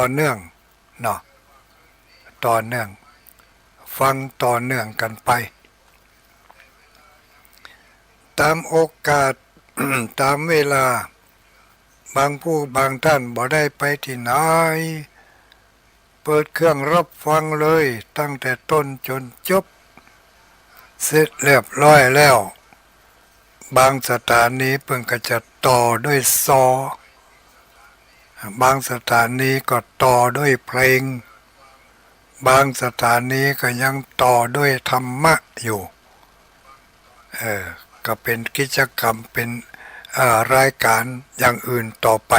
อเนื่องเนาะต่อเนื่องฟังต่อเนื่องกันไปตามโอกาส ตามเวลาบางผู้บางท่านบ่ได้ไปที่ไหนเปิดเครื่องรับฟังเลยตั้งแต่ต้นจนจบเสร็จเรียบร้อยแล้วบางสถานีเพิ่งก็จะต่อด้วยซอบางสถานีก็ต่อด้วยเพลงบางสถานีก็ยังต่อด้วยธรรมะอยู่ก็เป็นกิจกรรมเป็นรายการอย่างอื่นต่อไป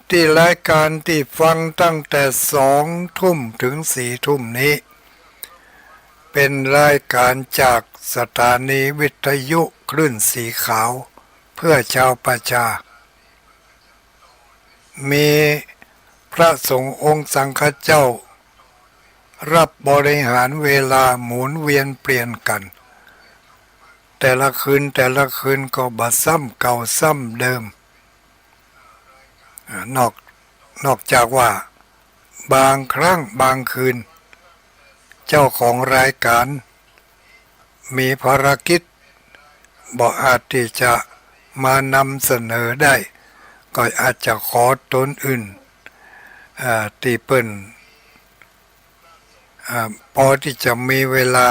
ที่รายการที่ฟังตั้งแต่2 ทุ่มถึง4 ทุ่มนี้เป็นรายการจากสถานีวิทยุคลื่นสีขาวเพื่อชาวประชามีพระสงฆ์องค์สังฆเจ้ารับบริหารเวลาหมุนเวียนเปลี่ยนกันแต่ละคืนก็บ่ซ้ำเก่าซ้ำเดิมนอกจากว่าบางครั้งบางคืนเจ้าของรายการมีภารกิจบ่อาจที่จะมานำเสนอได้ก็อาจจะขอตนอื่นที่เปิ้นพอที่จะมีเวลา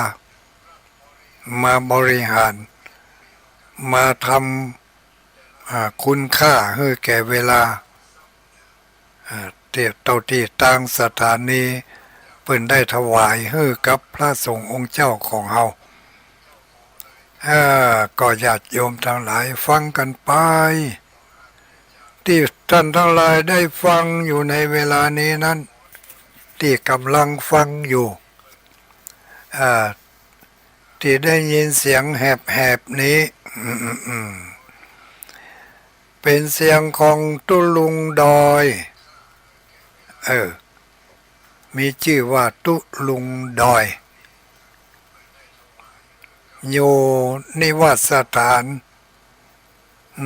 มาบริหารมาทำคุณค่าให้แก่เวลาเที่ต่างสถานีเพิ่นได้ถวายให้กับพระสงฆ์องค์เจ้าของเฮาก็ญาติโยมทั้งหลายฟังกันไปที่ท่านทั้งหลายได้ฟังอยู่ในเวลานี้นั้นที่กำลังฟังอยู่ที่ได้ยินเสียงแหบๆนี้เป็นเสียงของตุลุงดอยมีชื่อว่าตุลุงดอยอยู่นิวาสสถาน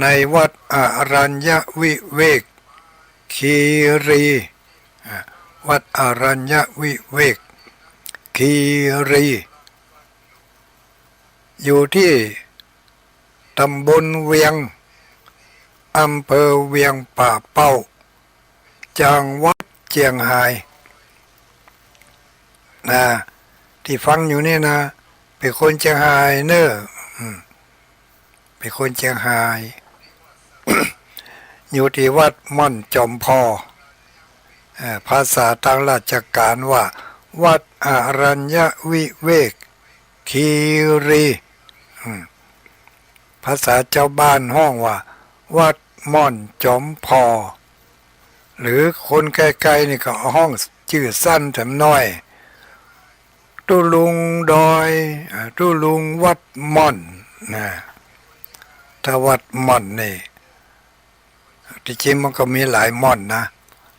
ในวัดอรัญญวิเวกคีรีวัดอรัญญวิเวกคีรีอยู่ที่ตำบลเวียงอำเภอเวียงป่าเป้าจังหวัดเชียงรายที่ฟังอยู่นี่นะเป็นคนเชียงรายเนอะเป็นคนเชียงราย อยู่ที่วัดม่อนจอมพอภาษาทางราชการว่าวัดอรัญญวิเวกคีรีภาษาเจ้าบ้านห้องว่าวัดม่อนจอมพอหรือคนใกล้ๆนี่ก็ห้องชื่อสั้นแถมน้อยตุลุงดอยตุลุงวัดม่อนถ้าวัดม่อนนี่ที่จริงมันก็มีหลายม่อนนะ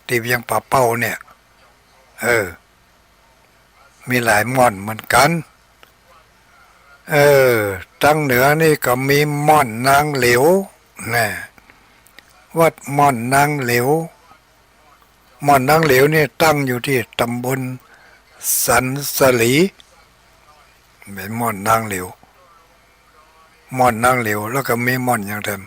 ที่เวียงป่าเป้าเนี่ยมีหลายม่อนเหมือนกันตั้งเหนือนี่ก็มีม่อนนางเหลววัดม่อนนางเหลวม่อนนางเหลวนี่ตั้งอยู่ที่ตำบลสันสลีเป็นม่อนนางเหลวม่อนนางเหลวแล้วก็มีม่อนอย่างเดิม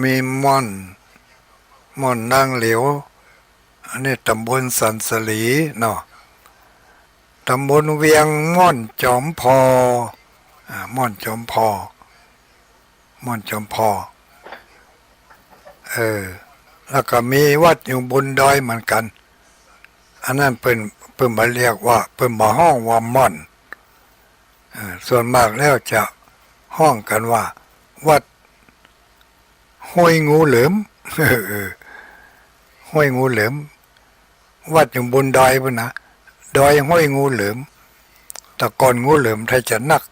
มีม่อนนางเหลวอันนี้ตำบลสันสลีเนาะตำบลเวียงม่อนจอมพอม่อนจอมพอแล้วก็มีวัดอยู่บนดอยเหมือนกันอันนั้นเพิ่นมาเรียกว่าเพิ่นมาห้องว่าม่อนส่วนมากแล้วจะห้องกันว่าวัดห้วยงูเหลิมห้วยงูเหลิมวัดอยู่บนดอยพุ่นนะดอยห้วยงูเหลิมแต่ก่อนงูเหลิมไทยจะนัก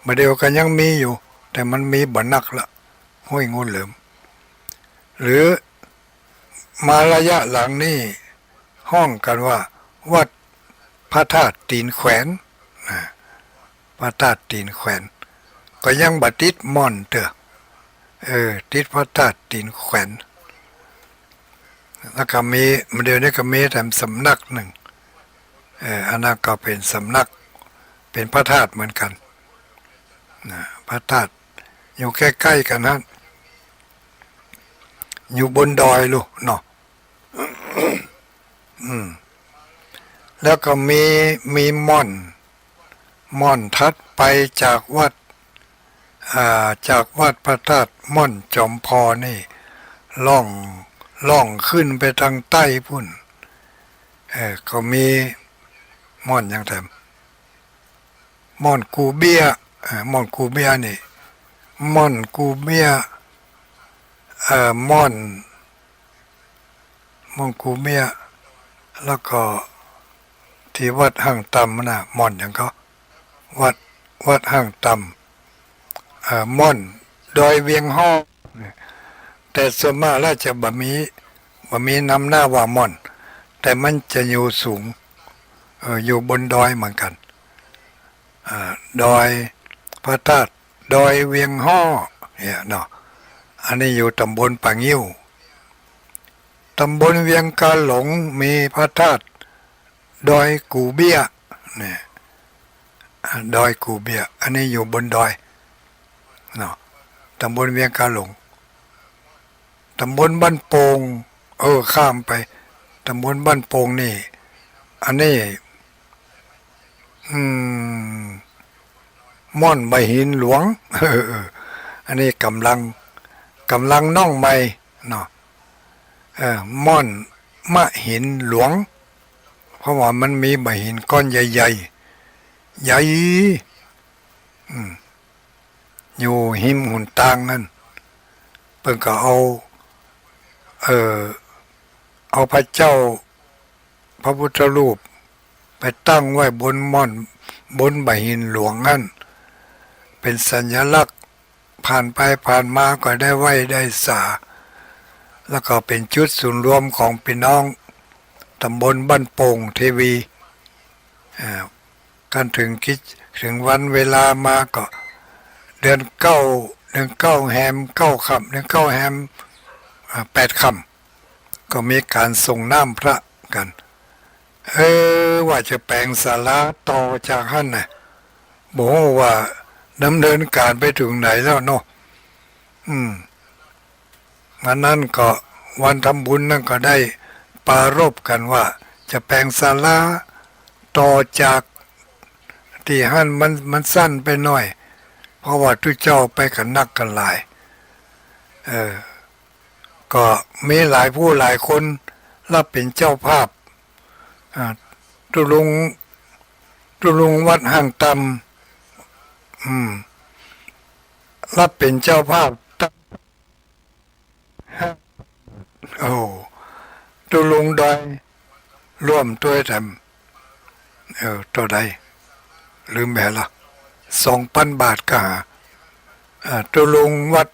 มาเดียวกันยังมีอยู่แต่มันมีบ่นักละห้วยงูเหลิมหรือมาระยะหลังนี่ห้องกันว่าวัดพระธาตุตีนแขวนพระธาตุตีนแขวน ก็ยังบัติดม่อนเถอะติดพระธาตุตีนแขวนแล้วก็มีเดี๋ยวนี้ก็มีแต่สำนักหนึ่งอันนั้นก็เป็นสำนักเป็นพระธาตุเหมือนกันนะพระธาตุอยู่ใกล้ๆกันนั้นอยู่บนดอยลูกเนาะแล้วก็มีม่อนทัดไปจากวัดพระธาตุม่อนจอมพอนี่ล่องขึ้นไปทางใต้พุ่นก็มีม่อนอย่างแถมม่อนกูเบียม่อนกูเบียนี่ม่อนกูเบียม่อนกูเบียแล้วก็ที่วัดห้างตำนะม่อนอย่างก็วัดห้างตำม่อนดอยเวียงห้อแต่ส่วนมากแล้วจะบะมีนำหน้าว่าม่อนแต่มันจะอยู่สูงอยู่บนดอยเหมือนกันดอยพระธาตุดอยเวียงห้อเนี่ยเนาะอันนี้อยู่ตำบลปางยิ้วตำบลเวียงกาหลงมีพระธาตุดอยกูเบี้ยเนี่ยดอยกูเบี้ยอันนี้อยู่บนดอยเนาะตำบลเวียงกาหลงตำบลบ้านโป่งข้ามไปตำบลบ้านโป่งนี่อันนี้ม่อนใบหินหลวงอันนี้กำลังน่องใหม่เนาะม่อนมะหินหลวงเพราะว่ามันมีใบหินก้อนใหญ่อยู่หิมหุ่นตางนั่นเพิ่งก็เอาพระเจ้าพระพุทธรูปไปตั้งไว้บนม่อนบนใบหินหลวงนั่นเป็นสัญลักษณ์ผ่านไปผ่านมาก็ได้ไหว้ได้สาแล้วก็เป็นจุดศูนย์รวมของพี่น้องตำบลบ้านโป่งเทวีกันถึงวันเวลามาก็เดือนเก้าแฮม9 ค่ำเดือน9 แฮม8 ค่ำก็มีการส่งน้ำพระกันว่าจะแปลงศาลาต่อจากท่านน่ะบอกว่าดำเนินการไปถึงไหนแล้วเนาะวันนั้นก็วันทำบุญนั่นก็ได้ปรารภกันว่าจะแปลงศาลาต่อจากที่ท่านมันสั้นไปหน่อยเพราะว่าทุกเจ้าไปกันนักกันหลายก็มีหลายผู้หลายคนรับเป็นเจ้าภาพตุลุงวัดห้างตำรับเป็นเจ้าภาพตุลุงดอยร่วมตัวทำตัวใดลืมแม่ละ2,000 บาทก็หาตุลุงวัด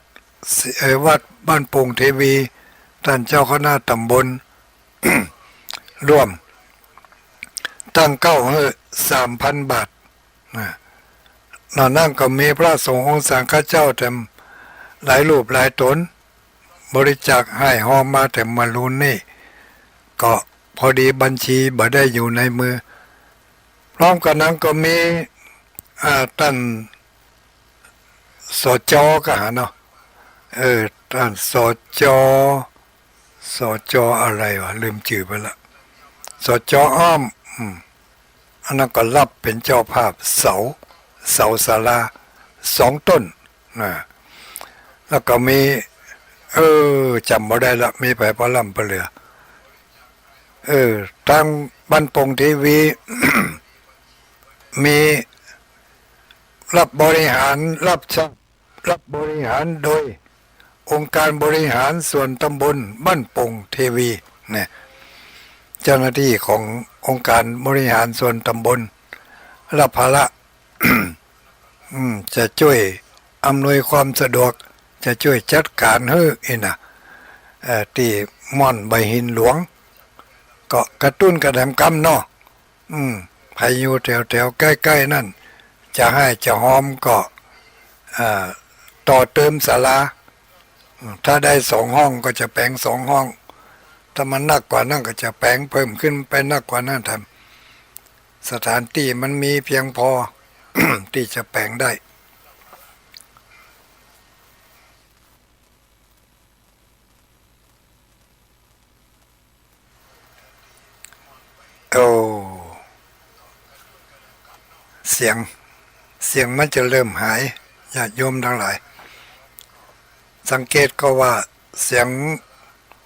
บ้านโป่งเทวีท่านเจ้าคณะตำบล ร่วมตั้ง3,000 บาทนั่นก็มีพระสงฆ์องค์สังฆเจ้าแต่หลายรูปหลายตนบริจาคให้หอมมาแต่มารุนนี่ก็พอดีบัญชีบ่ได้อยู่ในมือพร้อมกันนั้นก็มีท่านสจ.ก็หาเนาะท่านสจ.อะไรวะลืมชื่อไปละสจ.อ้อมอันนั้นก็รับเป็นเจ้าภาพเสาศาลา2 ต้นนะแล้วก็มีจำบ่ได้ละมีไปพล่ำไปเหลือทางบ้านโป่งทีวี มีรับบริหารรับบริหารโดยองค์การบริหารส่วนตำบลบ้านโป่งเทวีเนี่ยเจ้าหน้าที่ขององค์การบริหารส่วนตำบลรับภาระ จะช่วยอำนวยความสะดวกจะช่วยจัดการที่ม่อนใบหินหลวงก็กระตุ้นกระแดมกำเนาะใครอยู่แถวใกล้ๆนั่นจะให้จะหอมก็ อ่าต่อเติมศาลาถ้าได้2 ห้องก็จะแปลง2 ห้องถ้ามันหนักกว่านั้นก็จะแปลงเพิ่มขึ้นไปหนักกว่านั้นทำสถานที่มันมีเพียงพอ ที่จะแปลงได้โอ้เสียงมันจะเริ่มหายญาติโยมทั้งหลายสังเกตก็ว่าเสียง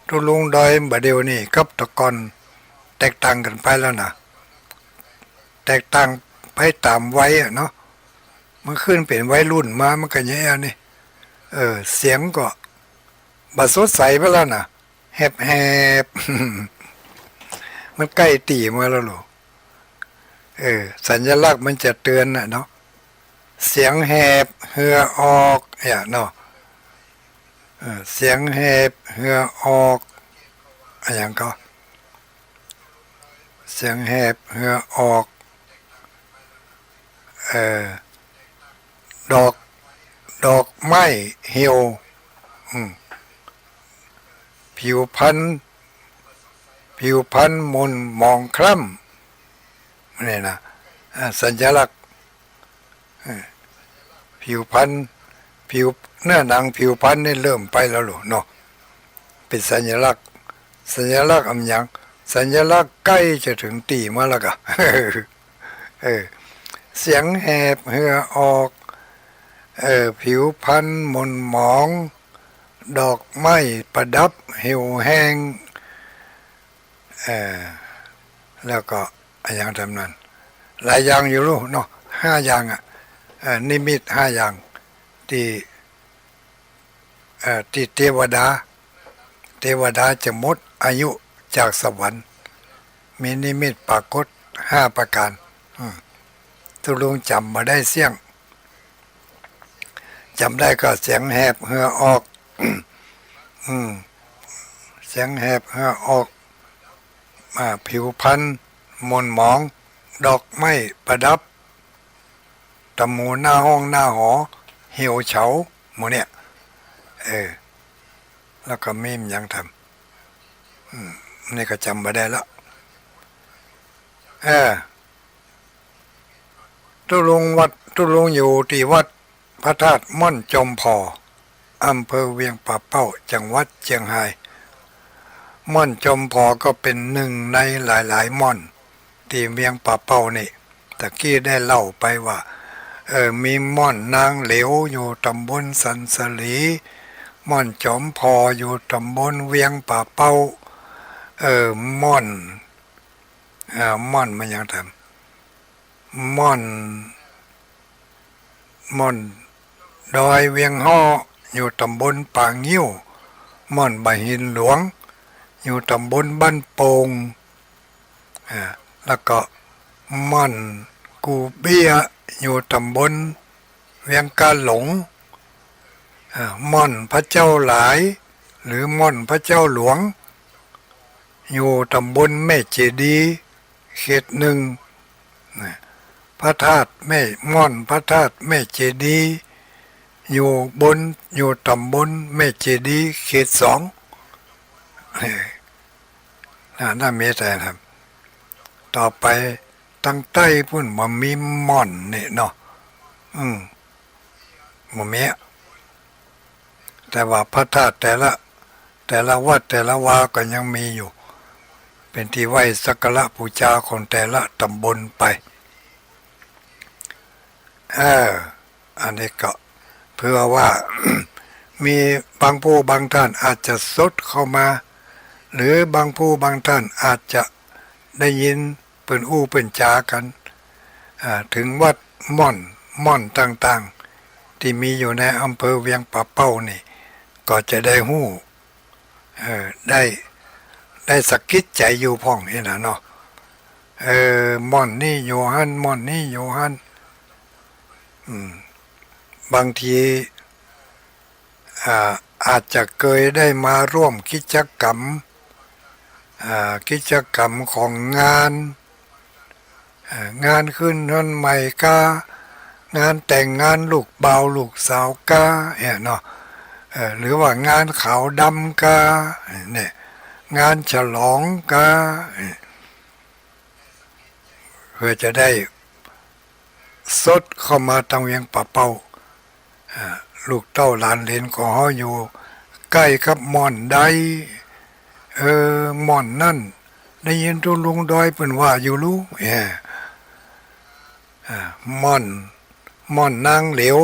ทุลุงดอยบะเดียวนี่กับตะกอนแตกต่างกันไปแล้วนะแตกต่างไปตามวัยอะเนาะมันขึ้นเป็นวัยรุ่นมามันก็แย่นี่เสียงก็บาสดใสไปแล้วนะแหบมันใกล้ตีมาแล้วหรอสัญลักษณ์มันจะเตือนนะเนาะเสียงแหบเหือออกเนาะเสียงแหบเหือออกอย่างก็เสียงแหบเหือออกเอ่อดอกไม้เหี่ยวผิวพรรณมนมองคล้ำนี่นะสัญลักษณ์ผิวพรรณเนื้อหนังผิวพรรณนี่เริ่มไปแล้วหรอเนาะเป็นสัญลักษณ์อันยังสัญลักษณ์ใกล้จะถึงตีมาแล้วก็เสียงแหบเหือออกผิวพรรณมนหมองดอกไม้ประดับเหี่ยวแห้งแล้วก็อย่างทำนั้นหลายอย่างอยู่รู้เนาะ5 อย่างนิมิต5 อย่างที่ที่เทวดาจะหมดอายุจากสวรรค์มีนิมิตปรากฏ5 ประการทุลุงจำมาได้เสียงจำได้ก็เสียงแหบเหือออกเสียงแหบเหือออกผิวพรรณมนหมองดอกไม้ประดับตะหมูหน้าห้องหน้าหอเหี่ยวเฉาหมูเนี่ยแล้วก็มีมยังทำนี่ก็จำมาได้แล้วตุลุงอยู่ที่วัดพระธาตุม่อนจอมพออำเภอเวียงป่าเป้าจังหวัดเชียงรายม่อนจอมพอก็เป็นหนึ่งในหลายๆม่อนที่เวียงป่าเป้านี่ตะกี้ได้เล่าไปว่ามีม่อนนางเหลวอยู่ตำบลสันสลีม่อนจอมพออยู่ตำบลเวียงป่าเป้าม่อนมันยังทำม่อนดอยเวียงห่ออยู่ตำบลปางงิ้วม่อนบะหินหลวงอยู่ตำบลบ้านโป่งแล้วก็ม่อนกูเบี้ยอยู่ตำบลเวียงกาหลงม่อนพระเจ้าหลายหรือม่อนพระเจ้าหลวงอยู่ตำบลแม่เจดีเขต1พระธาตุแม่ม่อนพระธาตุแม่เจดีอยู่ตำบลแม่เจดีเขต2น่าเมตตาครับต่อไปตั้งใต้พุ่นมามีม่อนนี่เนาะมาเมียแต่ว่าพระธาตุแต่ละวัดแต่ละวาก็ยังมีอยู่เป็นที่ไหว้สักการะบูชาของแต่ละตำบลไปอันนี้ก็เพื่อว่า มีบางผู้บางท่านอาจจะสดเข้ามาหรือบางผู้บางท่านอาจจะได้ยินเปิ่นอู้เปิ่นจากันถึงวัดม่อนต่างๆที่มีอยู่ในอำเภอเวียงป่าเป้านี่ก็จะได้หู้ได้สักคิดใจอยู่พ่องนี่นะเนาะม่อนนี่อยู่หันม่อนนี่อยู่หันบางทีอาจจะเคยได้มาร่วมกิจกรรมของงานขึ้นวันใหม่กาง งานแต่งงานลูกเบาลูกสาวกาเนาะหรือว่างานขาวดำกาเนี่ยงานฉลองกาเพื่อจะได้สดเข้ามาตังเวียงป่าเป้าลูกเต้าหลานเลนของเขาอยู่ใกล้กับม่อนใดม่อนนั่นได้ยินตุลุงดอยเป็นว่าอยู่รู้ม่อนนางเหลว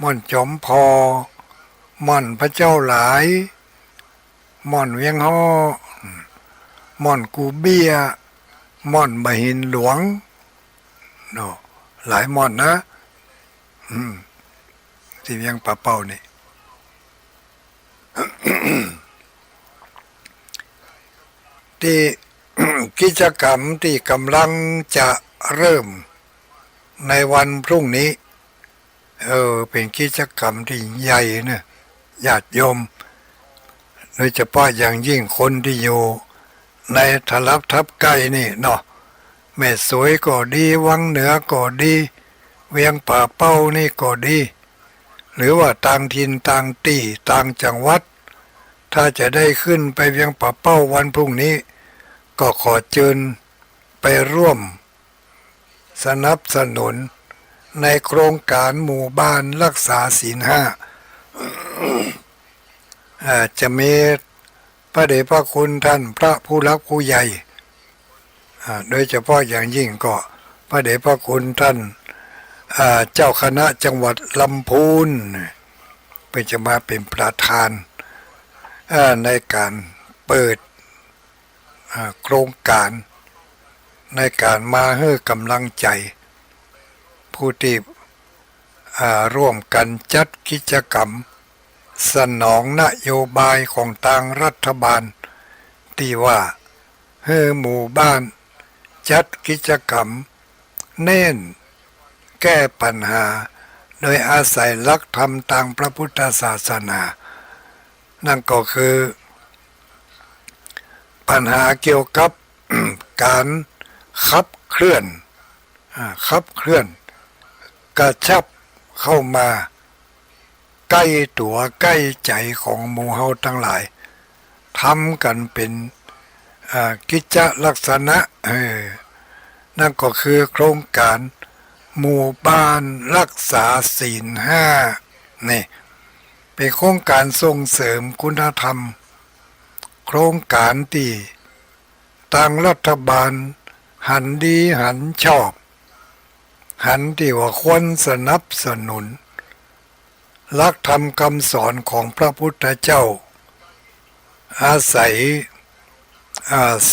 ม่อนจอมพอม่อนพระเจ้าหลายม่อนเวียงฮ้อม่อนกูเบียม่อนบหินหลวงเนาะหลายม่อนนะที่เวียงป่าเป้านี่ ที่ กิจกรรมที่กำลังจะเริ่มในวันพรุ่งนี้เป็นกิจกรรมที่ใหญ่เนี่ยญาติโยมโดยเฉพาะอย่างยิ่งคนที่อยู่ในทะลักทับใกล้นี่เนาะแม่สวยก็ดีวังเหนือก็ดีเวียงป่าเป้านี่ก็ดีหรือว่าต่างถิ่นต่างที่ต่างจังหวัดถ้าจะได้ขึ้นไปเวียงป่าเป้าวันพรุ่งนี้ก็ขอเชิญไปร่วมสนับสนุนในโครงการหมู่บ้านรักษาศีลห้าจะมีพระเดชพระคุณท่านพระผู้รักผู้ใหญ่โดยเฉพาะอย่างยิ่งก็พระเดชพระคุณท่านเจ้าคณะจังหวัดลำพูนเป็นจะมาเป็นประธานในการเปิดโครงการในการมาให้กำลังใจผู้ที่ร่วมกันจัดกิจกรรมสนองนโยบายของทางรัฐบาลที่ว่าให้หมู่บ้านจัดกิจกรรมเน้นแก้ปัญหาโดยอาศัยหลักธรรมทางพระพุทธศาสนานั่นก็คือปัญหาเกี่ยวกับ การขับเคลื่อนกระชับเข้ามาใกล้ตัวใกล้ใจของหมู่เฮาทั้งหลายทำกันเป็นกิจลักษณะนั่นก็คือโครงการหมู่บ้านรักษาศีลห้านี่เป็นโครงการส่งเสริมคุณธรรมโครงการที่ทางรัฐบาลหันดีหันชอบหันที่ว่าควรสนับสนุนหลักธรรมคำสอนของพระพุทธเจ้าอาศัย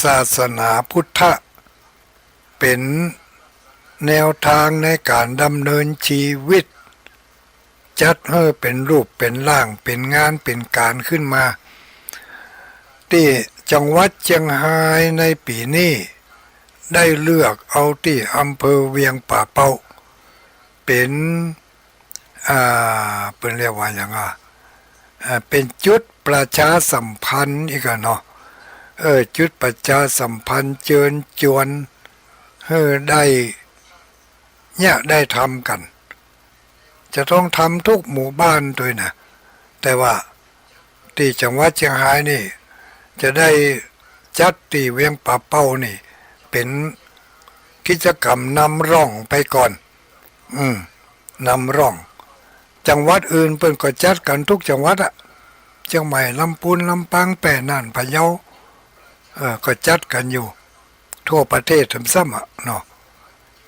ศาสนาพุทธเป็นแนวทางในการดำเนินชีวิตจัดให้เป็นรูปเป็นร่างเป็นงานเป็นการขึ้นมาที่จังหวัดเชียงรายในปีนี้ได้เลือกเอาที่อำเภอเวียงป่าเป้าเป็นเป็นเรียกว่าอย่างเป็นจุดประชาสัมพันธ์อีกเนาะจุดประชาสัมพันธ์เชิญชวนให้ได้ทำกันจะต้องทำทุกหมู่บ้านด้วยนะแต่ว่าที่จังหวัดเชียงรายนี่จะได้จัดที่เวียงป่าเป้านี่เป็นกิจกรรมนำร่องไปก่อนนำร่องจังหวัดอื่นเพิ่นก็จัดกันทุกจังหวัดเชียงใหม่ลำพูนลำปางแปรน่านพะเยาก็จัดกันอยู่ทั่วประเทศทั้งซ้ำเนาะ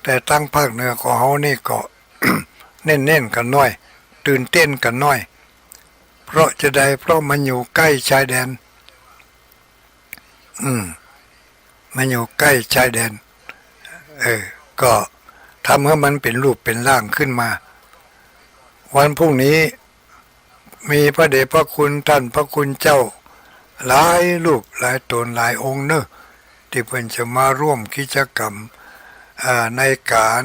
แต่ตั้งภาคเหนือของเฮานี่ก็ เน้นๆกันน้อยตื่นเต้นกันน้อยเพราะมันอยู่ใกล้ชายแดนมันอยู่ใกล้ชายแดนก็ทำให้มันเป็นรูปเป็นร่างขึ้นมาวันพรุ่งนี้มีพระเดชพระคุณท่านพระคุณเจ้าหลายรูปหลายตนหลายองค์เนอะที่เพิ่นจะมาร่วมกิจกรรมในการ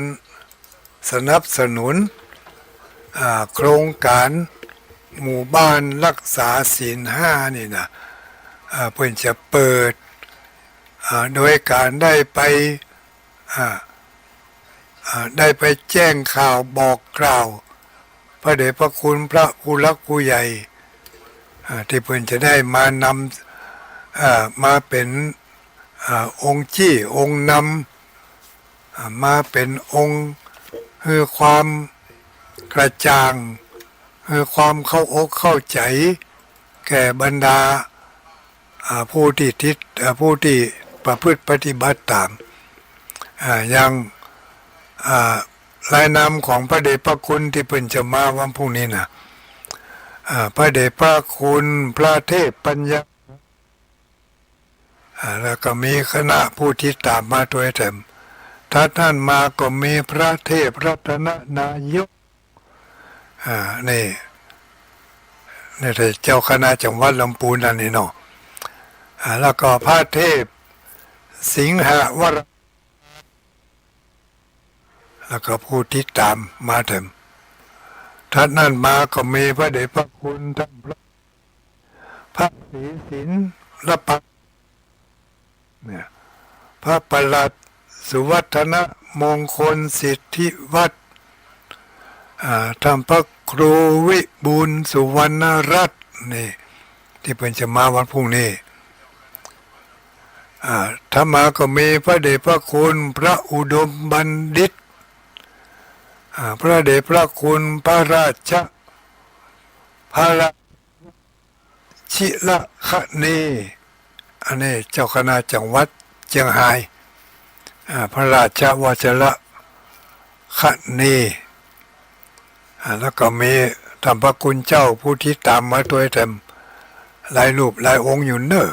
สนับสนุนโครงการหมู่บ้านรักษาศีลห้านี่นะเพิ่นจะเปิดโดยการได้ไป ได้ไปแจ้งข่าวบอกกล่าวพระเดชพระคุณพระผู้รักผู้ใหญ่ที่เพิ่นจะได้มานำมาเป็นองค์จี้องค์นำมาเป็นองค์คือความกระจ่างคือความเข้าอกเข้าใจแก่บรรดาผู้ที่ประพฤติปฏิบัติตามอย่างรายนามของพระเดชพระคุณที่เพิ่นจะมาวันพรุ่งนี้นะพระเดชพระคุณพระเทพปัญญาแล้วก็มีคณะผู้ที่ตามมาด้วยเต็มถ้าท่านมาก็มีพระเทพรัตนนายกนี่เจ้าคณะจังหวัดลำพูนนั่นนี่เนาะแล้วก็พระเทพสิงหวรแล้วก็ผู้ที่ตามมาเต็มท่านนั่นมาก็มีพระเดชพระคุณท่านพระศรีสินละปักเนี่ยพระประหลัดสุวัฒนมงคลสิทธิวัฒน์ท่านพระครูวิบูลย์สุวรรณรัตน์นี่ที่เป็นจะมาวันพรุ่งนี้ถ้ามาก็มีพระเดชพระคุณพระอุดมบัณฑิตพระเดชพระคุณพระราชพระชิละคเนอันนี้เจ้าคณะจังหวัดเชียงรายพระราชวชระคเนแล้วก็มีธรรมพระคุณเจ้าผู้ที่ตามมาตัวเต็มหลายรูปหลายองค์อยู่เนอะ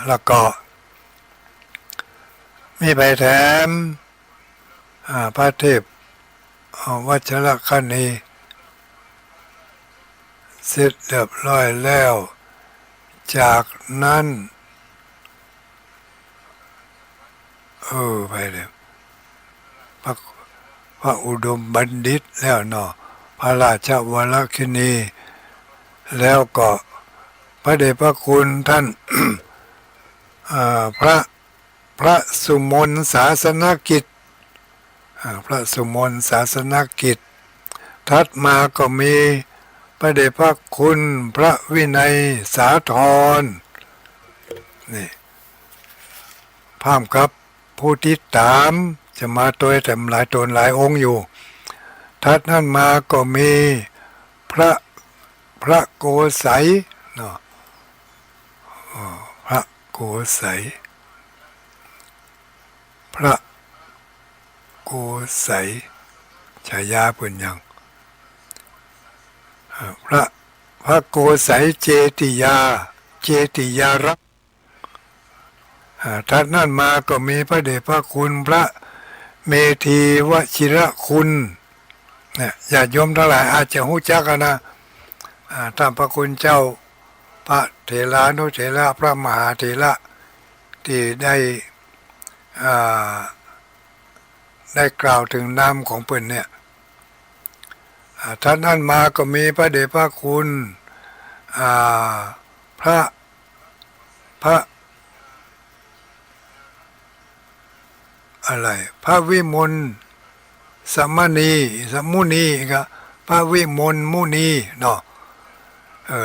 แล้วก็มีไปแถมพระเทพวัชรคเนเสร็จเรียบร้อยแล้วจากนั้นไปเลยพระอุดมบัณฑิตแล้วเนาะพระราชวรคินีแล้วก็พระเดชพระคุณท่าน พระสุมนศาสนกิจพระสุมนศาสนกิจถัดมาก็มีพระเดชพระคุณพระวินัยสาธรนี่พร้อมกับผู้ที่ตามจะมาตัวแต่หลายตนหลายองค์อยู่ถัดนั้นมาก็มีพระโกษัยเนาะพระโกษัยพระโกษัยฉายาเพิ่นยังพระโกษัยเจติยารักษ์ท่านนั้นมาก็มีพระเดชพระคุณพระเมธีวชิรคุณเนี่ยญาติโยมทั้งหลายอาจจะรู้จักกันนะท่านพระคุณเจ้าพระเถรานุเถระพระมหาเถระที่ได้กล่าวถึงนามของเพิ่นเนี่ยท่านนั้นมาก็มีพระเดชพระคุณพระอะไรพระวิมลสมุนีก็พระวิมลมุนีเนาะ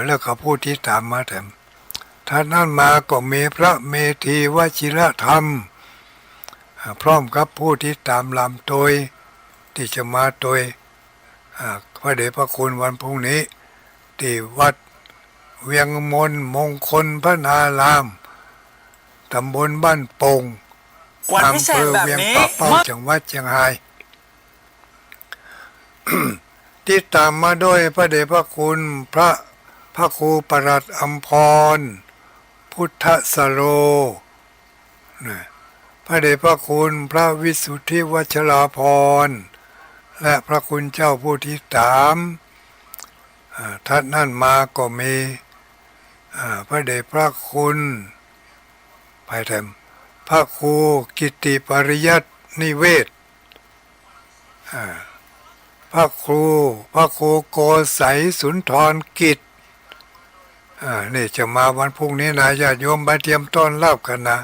แล้วก็ผู้ที่ตามมาแถมท่านนั้นมาก็มีพระเมธีวชิรธรรมพร้อมกับผู้ที่ตามลำโดยที่จะมาโดยพระเดชพระคุณวันพรุ่งนี้ที่วัดเวียงมนมงคลพระนารามตำบลบ้านโป่งอำเภอเวียงป่าเป้าจังหวัดเชียงราย ที่ตามมาด้วยพระเดชพระคุณพระครูปรัตน์อัมพรพุทธสโรพระเดชพระคุณพระวิสุทธิวัชราภรณ์และพระคุณเจ้าผู้ที่ตามท่านนั่นมาก็มีพระเดชพระคุณไปแถมพระครูกิตติปริยัตินิเวศพระครูโกษัยสุนทรกิจนี่จะมาวันพรุ่งนี้นะญาติโยมไปเตรียมต้อนรับกันนะ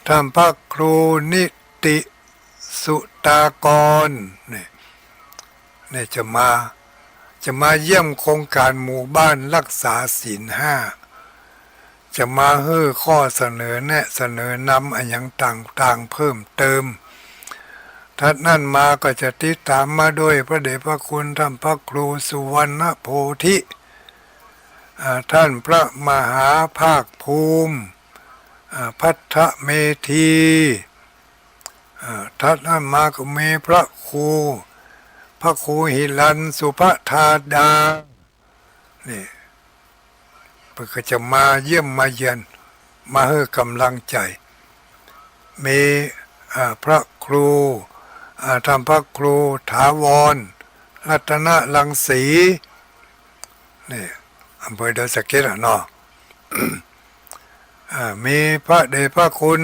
ท่านพระครูนิติสุตากรเนี่ยจะมาเยี่ยมโครงการหมู่บ้านรักษาศีลห้าจะมาให้ข้อเสนอแนะเสนอนำอันยังต่างๆเพิ่มเติมท่านนั่นมาก็จะติดตามมาด้วยพระเดชพระคุณท่านพระครูสุวรรณโพธิท่านพระมหาภาคภูมิพัทธเมธีท่านนั่นมาก็มีพระครูหิรันสุภธาดานี่เพื่อจะมาเยี่ยมมาเยือนมาให้กำลังใจมีพระครูท่านพระครูถาวรรัตนรังสีนี่อำเภอดอยสะเก็ดเนาะ มีพระเดชพระคุณ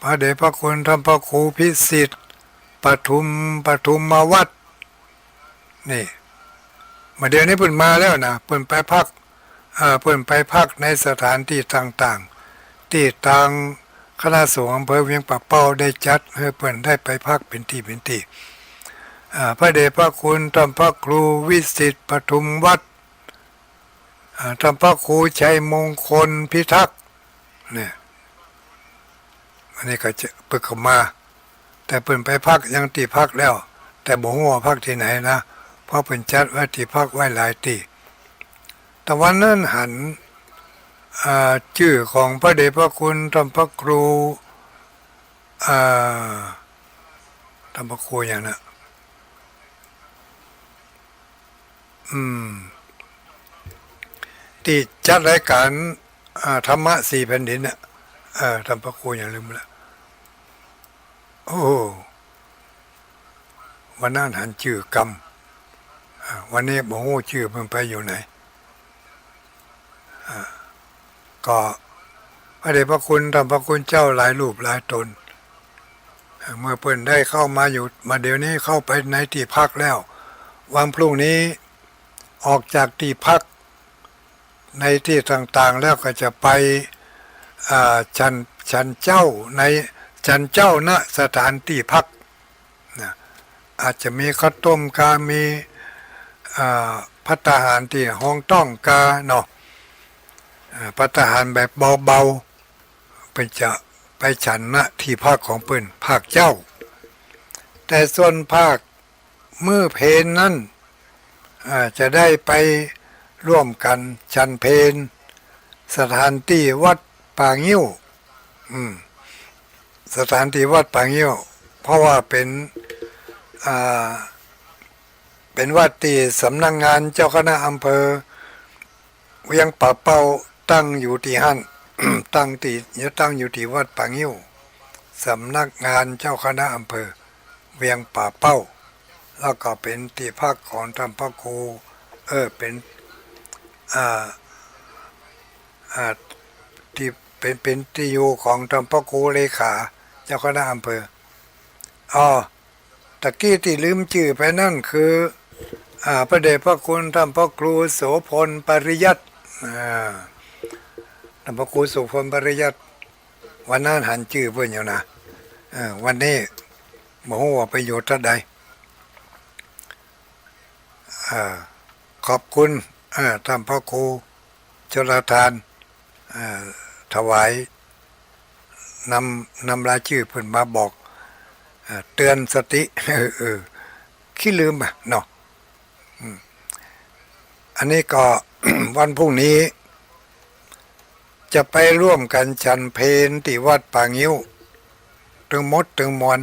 พระเดชพระคุณท่านพระครูพิสิทธิ์ปทุมมาวัดนี่มาเดี๋ยวนี้เพิ่นมาแล้วนะเพิ่นไปพักในสถานที่ต่างๆที่ทางคณะสงฆ์อำเภอเวียงป่าเป้าได้จัดให้เพิ่นได้ไปพักเป็นที่พระเดชพระคุณท่านพระครูวิสิทธิ์ปทุมวัดท่านพระครูชัยมงคลพิทักษ์เนี่ยอันนี้ก็จะเปิดเข้ามาแต่เปิดไปพักยังตีพักแล้วแต่บ่ฮู้ว่าพักที่ไหนนะเพราะเป็นจัดไว้ที่พักไว้หลายที่แต่วันนั้นหันชื่อของพระเดชพระคุณท่านพระครูท่านพระครูอย่างนั้นที่จัดรายการธรรมะสี่แผ่นดินน่ะท่านพระครูอย่าลืมละโอ้วันนั้นหันชื่อกรรมวันนี้บอกว่าชื่อมันไปอยู่ไหนก็พระเดชพระคุณท่านพระคุณเจ้าหลายรูปหลายตนเมื่อเพิ่นได้เข้ามาอยู่มาเดี๋ยวนี้เข้าไปในที่พักแล้ววันพรุ่งนี้ออกจากที่พักในที่ต่างๆแล้วก็จะไปฉันเจ้าในฉันเจ้าณสถานที่พักนะอาจจะมีข้าวต้มกามีภัตตาหารที่ห้องต้องกาเนาะภัตตาหารแบบเบาๆเป็นจะไปฉันณที่พักของเปิ้นภาคเจ้าแต่ส่วนภาคมื้อเพลนั้นจะได้ไปร่วมกันฉันเพลสถานที่วัดป่างิ้วสถานที่วัดป่างิ้วเพราะว่าเป็นวัดที่สำนักงานเจ้าคณะอำเภอเวียงป่าเป้าตั้งอยู่ที่หั่น ตั้งอยู่ที่วัดป่างิ้วสำนักงานเจ้าคณะอำเภอเวียงป่าเป้าแล้วก็เป็นที่พักของท่านพระครูเป็นที่เป็นที่อยู่ของท่านพระครูเลขาเจ้าคณะอำเภอตะกี้ที่ลืมชื่อไปนั่นคือพระเดชพระคุณท่านพระครูโสพลปริยัติท่านพระครูโสพลปริยัติวันนั้นหันชื่อเพื่อนอยู่นะวันนี้บ่ฮู้ว่าประโยชน์เท่าใดขอบคุณท่านพระครูชลทานถวายนำรายชื่อเพิ่นมาบอกเตือนสติขี้ลืมเนาะอันนี้ก็ วันพรุ่งนี้จะไปร่วมกันฉันเพลที่วัดป่างิ้วถึงมดถึงมวล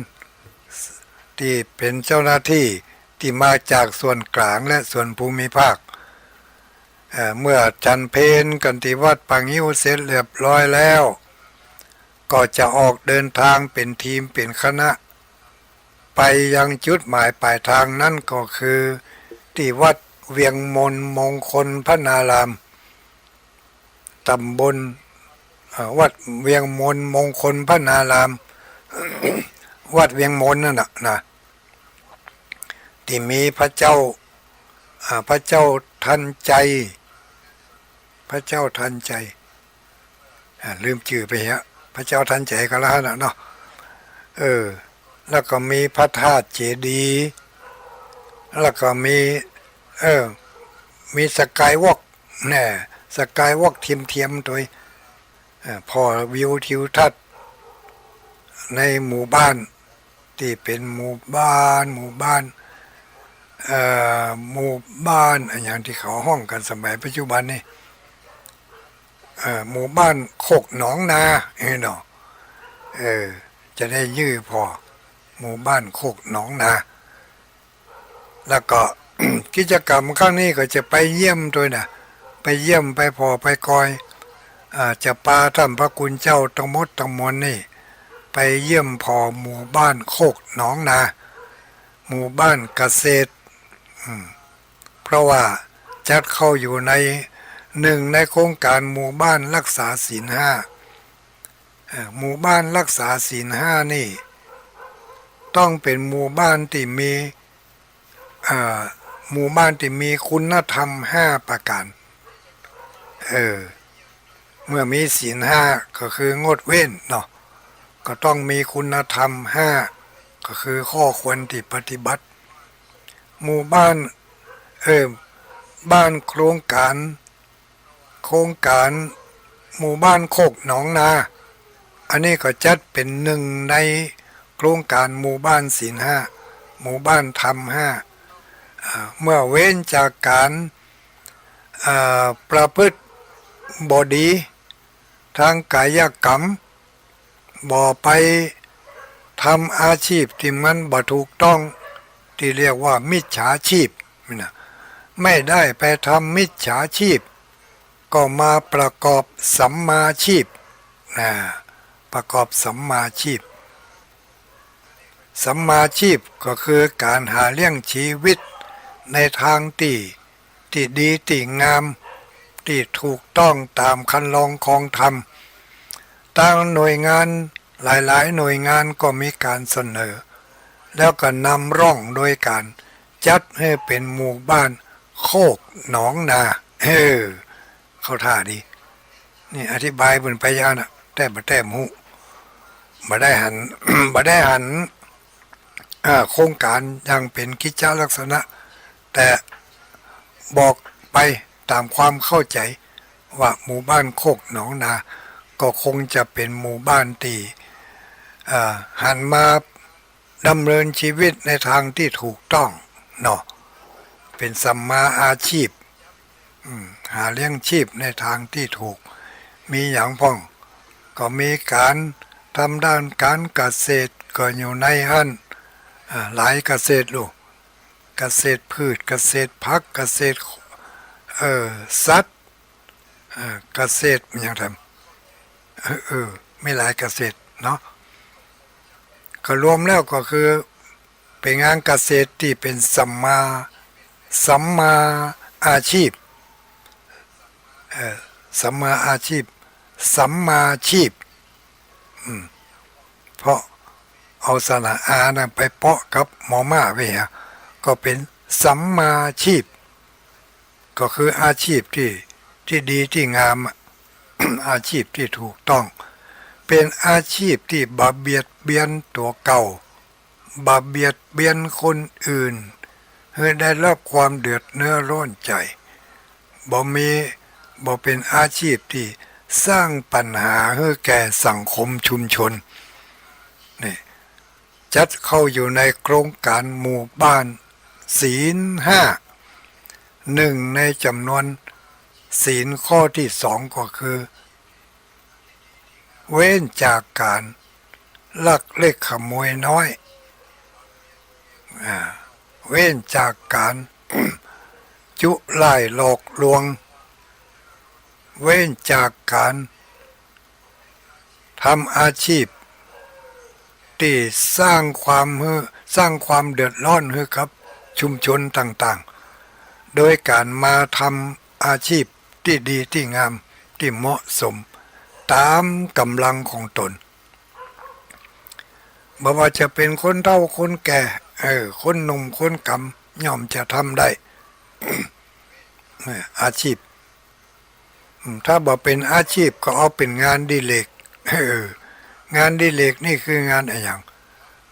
ที่เป็นเจ้าหน้าที่ที่มาจากส่วนกลางและส่วนภูมิภาคเมื่อฉันเพลกันที่วัดป่างิ้วเสร็จเรียบร้อยแล้วก็จะออกเดินทางเป็นทีมเป็นคณะไปยังจุดหมายปลายทางนั่นก็คือที่วัดเวียงมงคลพนารามตำบลวัดเวียงมงคลพนาราม วัดเวียงมนนั่นนะที่มีพระเจ้าทันใจ ลืมชื่อไปฮะพระเจ้าทันใจก็แล้วนะเนาะแล้วก็มีพระธาตุเจดีย์แล้วก็มีมีสกายวอล์กเนี่ยสกายวอล์กเทียมตัวพอวิวทิวทัศน์ในหมู่บ้านที่เป็นหมู่บ้านหมู่บ้านอย่างที่เขาห้องกันสมัยปัจจุบันนี่หมู่บ้านโคกหนองนาเนาะจะได้ยื้อพอหมู่บ้านโคกหนองนาแล้วก็ กิจกรรมครั้งนี้ก็จะไปเยี่ยมด้วยนะไปเยี่ยมไปพอไปคอยจะปาท่านพระคุณเจ้าทั้งหมดทั้งมวลนี่ไปเยี่ยมพอหมู่บ้านโคกหนองนาหมู่บ้านเกษตรเพราะว่าจัดเข้าอยู่ในหนึ่งในโครงการหมู่บ้านรักษาศีลห้าหมู่บ้านรักษาศีลห้านี่ต้องเป็นหมู่บ้านที่มีหมู่บ้านที่มีคุณธรรม5ประการเมื่อมีศีลห้าก็คืองดเว้นเนาะก็ต้องมีคุณธรรม5ก็คือข้อควรที่ปฏิบัติหมู่บ้านบ้านโครงการหมู่บ้านโคกหนองนาอันนี้ก็จัดเป็นหนึ่งในโครงการหมู่บ้านศีลห้าหมู่บ้านธรรมห้าเมื่อเว้นจากการประพฤติบดีทางกายกรรมบ่ไปทำอาชีพที่มันบ่ถูกต้องที่เรียกว่ามิจฉาชีพนะไม่ได้ไปทำมิจฉาชีพก็มาประกอบสัมมาชีพประกอบสัมมาชีพสัมมาชีพก็คือการหาเลี้ยงชีวิตในทางที่ดีที่งามที่ถูกต้องตามคันลองของธรรมทางหน่วยงานหลายๆหน่วยงานก็มีการเสนอแล้วก็นำร่องโดยการจัดให้เป็นหมู่บ้านโคกหนองนาเข้าท่าดีนี่อธิบายบนไปยานะแต่บ่แต้มหูบ่ได้หัน บ่ได้หันโครงการยังเป็นกิจลักษณะแต่บอกไปตามความเข้าใจว่าหมู่บ้านโคกหนองนาก็คงจะเป็นหมู่บ้านที่หันมาดำเนินชีวิตในทางที่ถูกต้องเนาะเป็นสัมมาอาชีพหาเลี้ยงชีพในทางที่ถูกมีอย่างพ้องก็มีการทำด้านการเกษตรก็อยู่ในหันหลายเกษตรลูกเกษตรพืชเกษตรผักเกษตรสัตว์เกษตรอย่างทำไม่หลายเกษตรเนาะก็รวมแล้วก็คือเป็นงานเกษตรที่เป็นสัมมาอาชีพสัมมาอาชีพสัมมาชีพเพราะเอาสระอานะไปเปาะกับหมอม่าไว้ฮะก็เป็นสัมมาชีพก็คืออาชีพที่ดีที่งาม อาชีพที่ถูกต้องเป็นอาชีพที่บาเบียดเบียนตัวเก่าบาเบียดเบียนคนอื่นให้ได้รับความเดือดเนื้อร้อนใจบ่เป็นอาชีพที่สร้างปัญหาให้แก่สังคมชุมชนนี่จัดเข้าอยู่ในโครงการหมู่บ้านศีลห้าหนึ่งในจำนวนศีลข้อที่2ก็คือเว้นจากการลักเล็กขโมยน้อยเว้นจากการ จุไล่หลอกลวงเว้นจากการทำอาชีพที่สร้างความเดือดร้อนให้กับชุมชนต่างๆโดยการมาทำอาชีพที่ดีที่งามที่เหมาะสมตามกำลังของตนบ่ว่าจะเป็นคนเฒ่าคนแก่คนหนุ่มคนกำย่อมจะทำได้ อาชีพ ถ้าบอกเป็นอาชีพก็เอาเป็นงานอดิเรกงานอดิเรกนี่คืองานอะไรอย่าง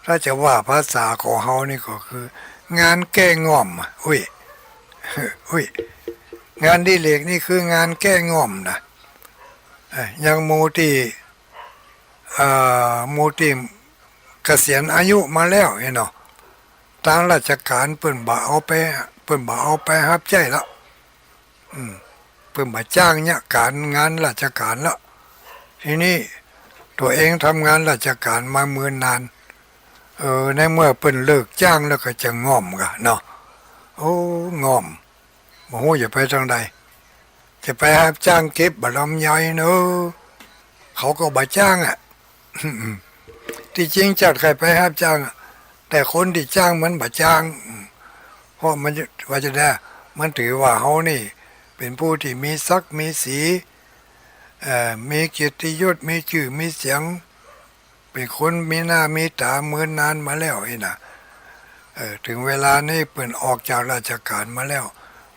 ถ้าจะว่าภาษาของเฮานี่ก็คือ งานแก้ง่อมอุ้ยอุ้ยงานอดิเรกนี่คืองานแก้ง่อมนะอย่างหมูที่หมูที่เกษียณอายุมาแล้วเนาะทางราชการเปิ่นบ่เอาไปเปิ่นบ่เอาไปรับใช้แล้วเปิ่นบ่จ้างเนี่ยการงานราชการแล้วทีนี้ตัวเองทำงานราชการมาเมื่อนานในเมื่อเปิ่นเลิกจ้างแล้วก็จะง่อมกะเนาะโอ้ง่อมบ่ฮู้จะไปทางใดจะไปรับจ้างเก็บบะลำไยเนอะเขาก็บ่จ้างอ่ะที่จริงจัดใครไปรับจ้างแต่คนที่จ้างมันบ่จ้างเพราะมันว่าจะได้มันถือว่าเฮานี่เป็นผู้ที่มีศักดิ์มีสีมีเกียรติยศมีชื่อมีเสียงเป็นคนมีหน้ามีตาเมือนนานมาแล้วไอ้น่ะถึงเวลานี้เปิ่นออกจากราชการมาแล้ว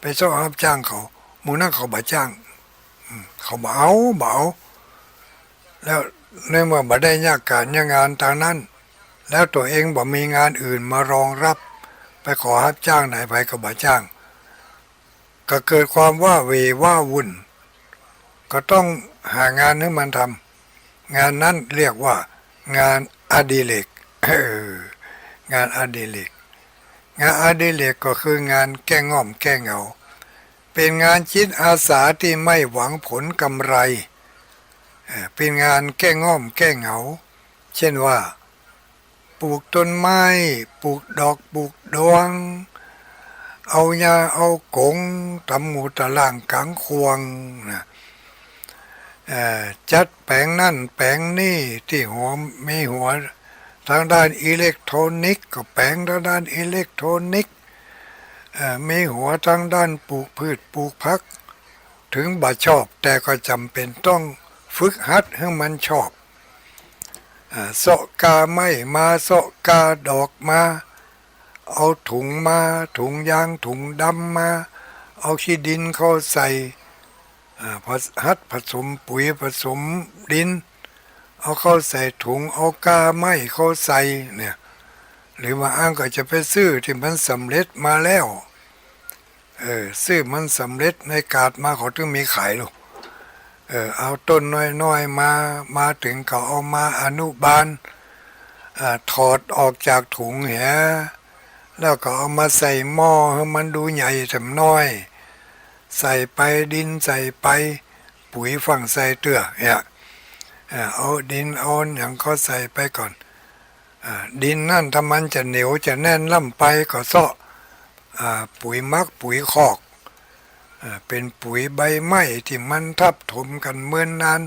ไปสอบรับจ้างเขาหมู่นั้นเขาบ่จ้างเขาบ่เอาแล้วในเมื่อบ่ได้ยากการยากงานทางนั้นแล้วตัวเองบ่มีงานอื่นมารองรับไปขอรับจ้างไหนไปก็บ่จ้างก็เกิดความว่าเวว่าวุ่นก็ต้องหางานให้มันทำงานนั้นเรียกว่างานอดิเรกงานอดิเรกงานอดิเรกก็คืองานแก้ง่อมแก้เหงาเป็นงานจิตอาสาที่ไม่หวังผลกำไรเป็นงานแก้ง่อมแก้เหงาเช่นว่าปลูกต้นไม้ปลูกดอกปลูกดวงเอาหญ้าเอากงทำหมู่ตารางกลางควงนะจัดแปลงนั่นแปลงนี่ที่หัวมีหัวทางด้านอิเล็กทรอนิกส์ก็แปลงทางด้านอิเล็กทรอนิกส์มีหัวทางด้านปลูกพืชปลูกผักถึงบ่ชอบแต่ก็จำเป็นต้องฝึกหัดให้มันชอบเสาะกาไม้มาเสาะกาดอกมาเอาถุงมาถุงยางถุงดำมาเอาขี้ดินเข้าใส่หัดผสมปุ๋ยผสมดินเอาเข้าใส่ถุงเอากาไม้เข้าใส่เนี่ยหรือว่าอ้างก็จะไปซื้อที่มันสำเร็จมาแล้วซื้อมันสำเร็จในกาดมาเขาถึงมีขายลูกเอาต้นน้อยๆมาถึงก็เอามาอนุบาลถอดออกจากถุงแหแล้วก็เอามาใส่หม้อให้มันดูใหญ่สำน้อยใส่ไปดินใส่ไปปุ๋ยฝังใส่เตื้อเนี่ยเอาดินเอาอย่างก็ใส่ไปก่อนดินนั่นถ้ามันจะเหนียวจะแน่นล่ำไปก็เซาะปุ๋ยมักปุ๋ยคอกเป็นปุ๋ยใบไม้ที่มันทับถมกันเมื่อนนาน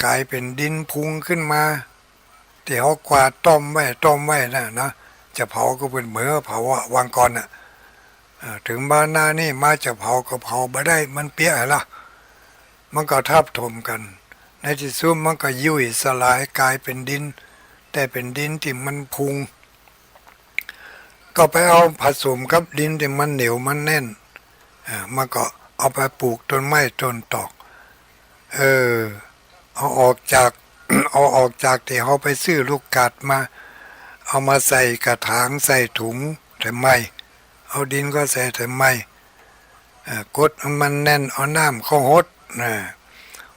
กลายเป็นดินพุงขึ้นมาที่เขากวาดต้มไว้นะจะเผาก็เป็นเหมือนเผาวางก่อนน่ะถึงบ้านหน้านี่มาจะเผาก็เผาไม่ได้มันเปี้ยละมันก็ทับถมกันในที่สุดมันก็ยุ่ยสลายกลายเป็นดินแต่เป็นดินที่มันพุงก็ไปเอาผสมกับดินที่มันเหนียวมันแน่นมันก็เอาไปปลูกต้นไม้ต้นตอกเอาออกจาก เอาออกจากที่เขาไปซื้อลูกกัดมาเอามาใส่กระถางใส่ถุงแต่ไม่เอาดินก็ใส่แต่ไม่กดมันแน่นเอาน้ำเข้าหด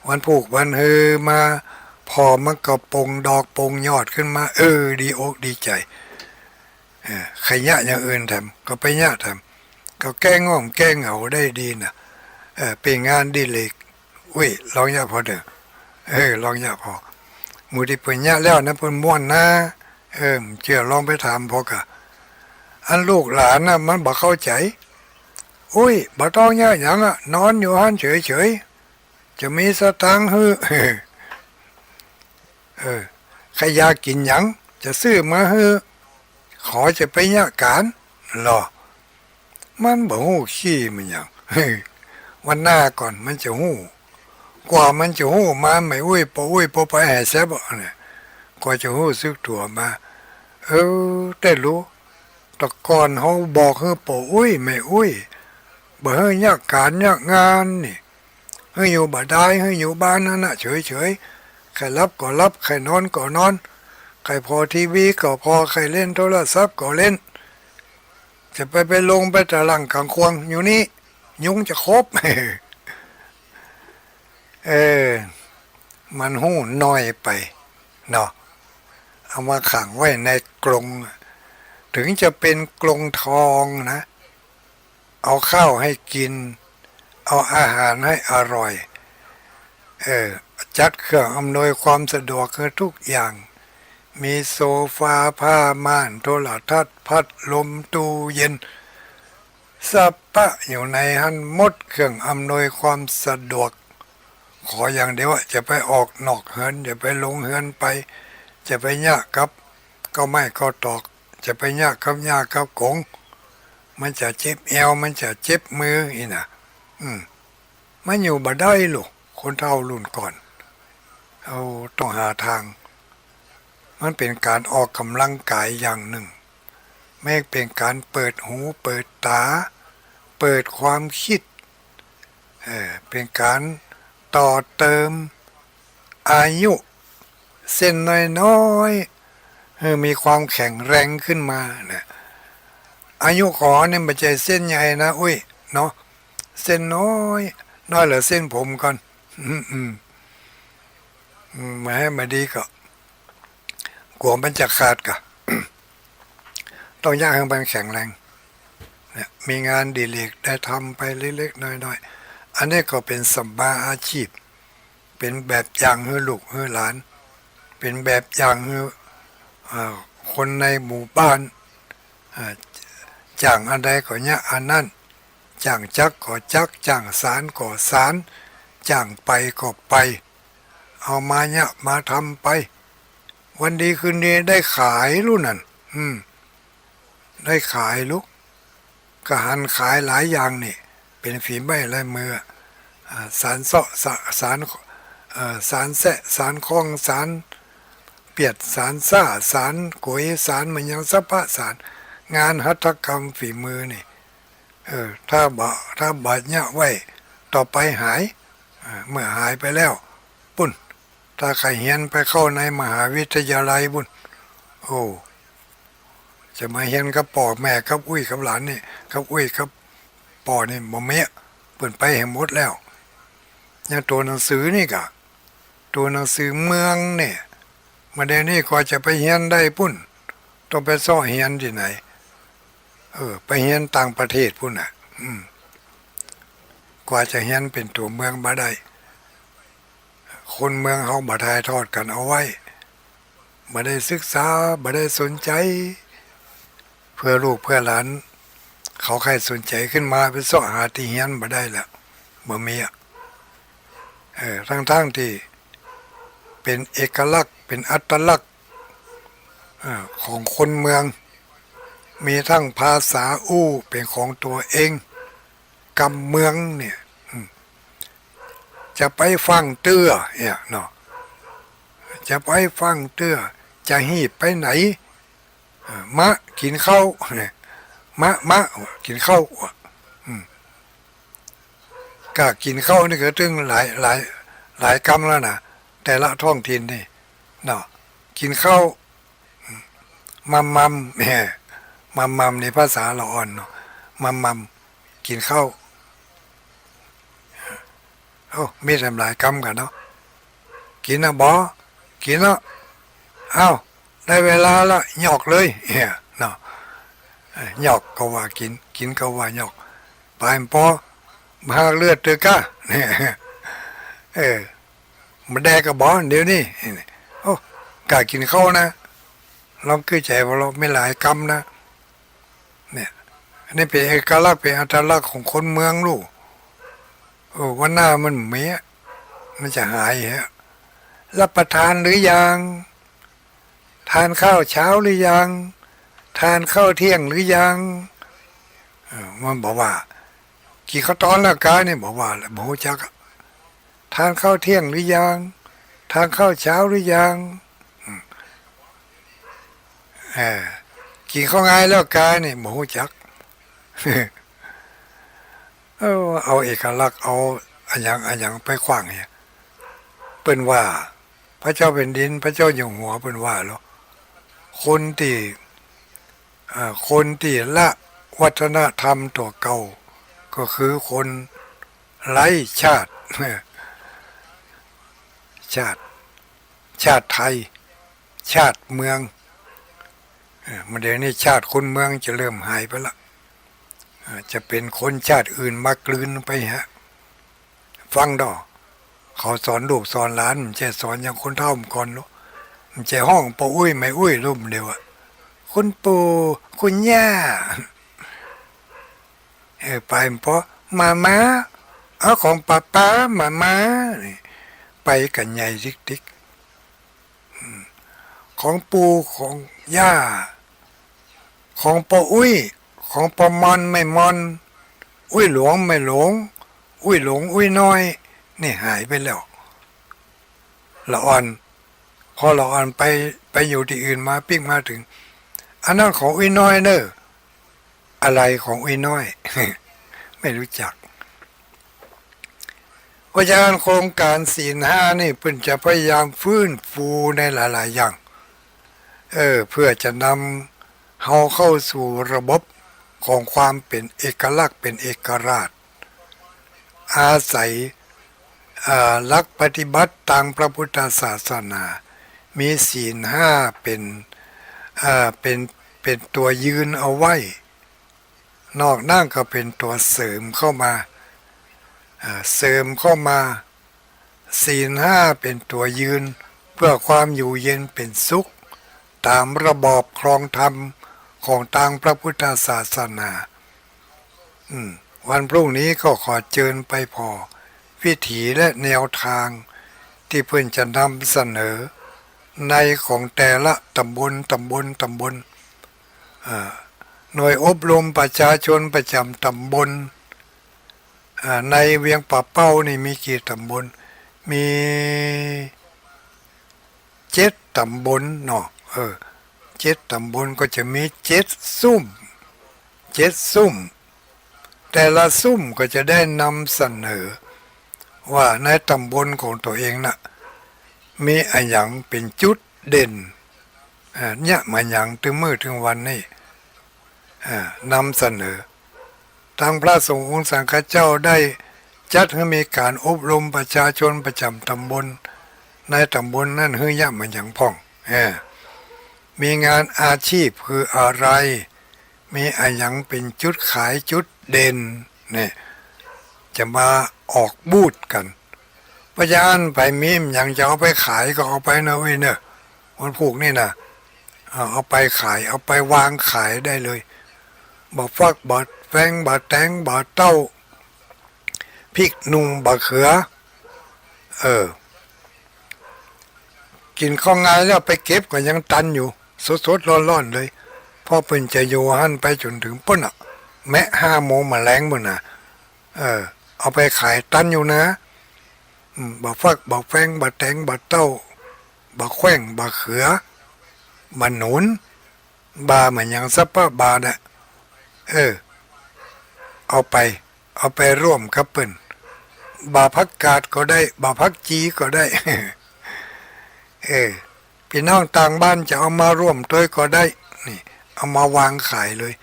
วันผูกวันมาพอมันก็ปงดอกปงยอดขึ้นมาดีอกดีใจใครยะอย่างอื่นทำก็ไปยะทำก็แก้ง่อมแก้เหงาได้ดีนะเป็นงานดีเล็กอุ้ยลองยะพอเด้อลองยะพอหมู่ที่เปิดยะแล้วนะเพิ่นม่วนนะเชื่อลองไปถามพอกะอันลูกหลานนะมันบ่เข้าใจอุ้ยบ่ต้องยะหยังนอนอยู่หันเฉยๆจะมีสตางค์ฮือใครอยากกินหยังจะซื้อมาฮือขอจะไปยะการหรอมันบ่ฮู้ขี้มันหยังวันหน้าก่อนมันจะฮู้กว่ามันจะฮู้มาไม่อุ้ยปอไปให้แซ่บเนี่ยกว่าจะฮู้สึกตัวมาแต่รู้แตะก่อนเขาบอกให้ปออุ้ยไม่อุ้ยบ่ให้ยะการยะงานนี่ ให้อยู่บ่ได้ให้อยู่บ้านนั่นน่ะเฉยๆใครรับก็รับใครนอนก็นอนใครพอทีวีก็พอใครเล่นโทรศัพท์ก็เล่นจะไปลงไปตะลังกังควงอยู่นี่ยุงจะครบ เออมันหู้น้อยไปเนาะเอามาขังไว้ในกรงถึงจะเป็นกรงทองนะเอาข้าวให้กินเอาอาหารให้อร่อยจัดเครื่องอำนวยความสะดวกคือทุกอย่างมีโซฟาผ้าม่านโทรทัศน์พัดลมตู้เย็นสัปปะอยู่ในหันหมดเครื่องอำนวยความสะดวกขออย่างเดียวจะไปออกนอกเฮือนจะไปลงเฮือนไปจะไปยากกับก็ไม่ก็ตอกจะไปยากกับกงมันจะเจ็บเอวมันจะเจ็บมืออีน่ะมันอยู่บ่ได้ลูกคนเฒ่ารุ่นก่อนเอาต้องหาทางมันเป็นการออกกำลังกายอย่างหนึ่งไม่เป็นการเปิดหูเปิดตาเปิดความคิดเป็นการต่อเติมอายุเส้นน้อยๆให้มีความแข็งแรงขึ้นมาเนี่ยอายุขอเนี่ยไม่ใช่เส้นใหญ่นะอุ้ยเนาะเส้นน้อยเหลือเส้นผมก่อนมาให้มาดีก็กลัวมันจะขาดกะ ต้องย่างให้มันแข็งแรงเนี่ยมีงานดีเลกได้ทำไปเล็กๆน้อยๆอันนี้ก็เป็นสัมมาอาชีพเป็นแบบอย่างให้ลูกให้หลานเป็นแบบอย่างให้คนในหมู่บ้านจ้างอันใดก็เนี่ยอันนั้นจ้างจักก็จักจ้างสารก็สารจ้างไปก็ไปเอามาเนี่ยมาทำไปวันดีคืนดีได้ขายรู้นั่นได้ขายลูกก็หันขายหลายอย่างนี่เป็นฝีไม้ลายมือสารเสาะสารสารแสะสารคล้องสารเปียดสารซ่าสารก๋วยสารมันยังสัพพะสารงานหัตถกรรมฝีมือนี่ถ้าบาดเนี่ยไว้ต่อไปหายเมื่อหายไปแล้วปุ่นถ้าใครเฮียนไปเข้าในมหาวิทยาลัยบุญโอ้จะมาเฮียนกับป่อแม่กับอุ้ยกับหลานนี่กับอุ้ยกับป่อนี่บ่เมียเปิ่นไปแห่งหมดแล้วอย่างตัวหนังสือนี่กะตัวหนังสือเมืองเนี่ยมาเดี๋ยวนี้ก็จะไปเฮียนได้ปุ่นต้องไปซ่อเฮียนที่ไหนไปเฮียนต่างประเทศปุ่นอ่ะกว่าจะเฮียนเป็นตัวเมืองมาได้คนเมืองเขาบ่ถ่ายทอดกันเอาไว้บ่ได้ศึกษาบ่ได้สนใจเพื่อลูกเพื่อหลานเขาใครสนใจขึ้นมาไปซ่อหาที่เฮียนบ่ได้แล้วบ่มีทั้งที่เป็นเอกลักษณ์เป็นอัตลักษณ์ของคนเมืองมีทั้งภาษาอู้เป็นของตัวเองกำเมืองเนี่ยจะไปฟังเตื้อเนี่ยเนาะจะไปฟังเตื้อจะหีบไปไหนมะกินข้าวเนี่ยมะกินข้าวก็กินข้าวนี่ก็ถึงหลายกำแล้วนะแต่ละท้องถิ่นนี่เนาะกินข้าวมัมเนี่ยมัมในภาษาละอ่อนเนาะมัมกินข้าวมีทำหลายกำกันเนาะกินนะกินแล้วได้เวลาละหยอกเลยเนาะหยอกก็ว่ากินก็ว่าหยอกไปพอมาเลือดเตอกะเนี่ยมาแดกกับบอเดี๋ยวนี้กะกินข้าวนะเราคือใจว่าเราไม่หลายกำนะเนี่ยอันนี้เป็นเอกลักษณ์เป็นอัตลักษณ์ของคนเมืองลูกวันหน้ามันจะหายรับประทานหรือยังทานข้าวเช้าหรือยังทานข้าวเที่ยงหรือยังมันบอกว่ากี่ข้าวตอนละกาเนี่ยบอกว่าโมโหจักทานข้าวเที่ยงหรือยังทานข้าวเช้าหรือยังกี่ข้าวไงแล้วกาเนี่ยโมโหจักเอาเอกลักษณ์เอา อันยังไปขว้างเนี่ยเปิ้นว่าพระเจ้าแผ่นดินพระเจ้าอยู่หัวเปิ้นว่าแล้วคนที่คนที่ละวัฒนธรรมตัวเก่าก็คือคนไร้ชาติชาติชาติไทยชาติเมืองมันเดี๋ยวนี้ชาติคนเมืองจะเริ่มหายไปละจะเป็นคนชาติอื่นมากลืนไปฮะฟังดอกเขาสอนลูกสอนหลานมันจะสอนอย่างคนเฒ่าก่อนลูกมันจะห้องปออุ้ยไม่อุ้ยรุ่มเดียวอะคุณปู่คุณย่าไปเพราะมาเอาของป้ามาไปกันใหญ่ติ๊กของปู่ของย่าของปออุ้ยของปอมอนไม่มอนอุ้ยหลวงไม่หลงอุ้ยหลงอุ้ยน้อยนี่หายไปแล้วละอ่อนพอละอ่อนไปอยู่ที่อื่นมาปิ๊กมาถึงอันนั้นของอุ้ยน้อยเนอะอะไรของอุ้ยน้อย ไม่รู้จักเพราะฉะนั้นโครงการศีลห้านี่เพิ่นจะพยายามฟื้นฟูในหลายๆอย่างเพื่อจะนำเฮาเข้าสู่ระบบของความเป็นเอกลักษณ์เป็นเอกราชอาศัยหลักปฏิบัติตามพระพุทธศาสนามีศีลห้าเป็นตัวยืนเอาไว้นอกนั่งก็เป็นตัวเสริมเข้ามาศีลห้าเป็นตัวยืนเพื่อความอยู่เย็นเป็นสุขตามระบอบครองธรรมของทางพระพุทธศาสนาวันพรุ่งนี้ก็ขอเชิญไปพอวิถีและแนวทางที่เพื่อนจะนำเสนอในของแต่ละตำบลหน่วยอบรมประชาชนประจำตำบลในเวียงป่าเป้านี่มีกี่ตำบลมี7 ตำบลเนาะ7 ตำบลก็จะมี7 ซุ้มแต่ละซุ้มก็จะได้นำเสนอว่าในตำบลของตัวเองน่ะมีอะไรอย่างเป็นจุดเด่นเนี่ยมาอย่างถึงมื้อถึงวันนี้นำเสนอทางพระสงฆ์องค์สังฆเจ้าได้จัดให้มีการอบรมประชาชนประจำตำบลในตำบลนั่นคือย่ามาอย่างพ่องมีงานอาชีพคืออะไรมีอะไรอย่างเป็นจุดขายจุดเด่นเนี่ยจะมาออกบูธกันพยานไปมีมอย่างจะเอาไปขายก็เอาไปนะเว้ยเนอะวันผูกนี่นะเอาไปขายเอาไปวางขายได้เลยบะฟักบะแฟงบะแตงบะเต้าพริกนุ่งบะเขือกินข้าวงายแล้วไปเก็บก็ยังตันอยู่สดๆร้อนๆเลยพ่อเพิ่นจะอยู่หันไปจนถึงป่นแม้5 โมงมาแรงมื้อน่ะเอาไปขายตันอยู่นะบะฟักบะแฟงบะแตงบะเต้าบะแขว้งบะเขือบะหนุนบาเหมือนอย่างซับปะบาน่ะเอาไปร่วมกับเปิ้นบาพักกาดก็ได้บาพักจีก็ได้ พี่น้องต่างบ้านจะเอามาร่วมด้วยก็ได้นี่เอามาวางขายเลย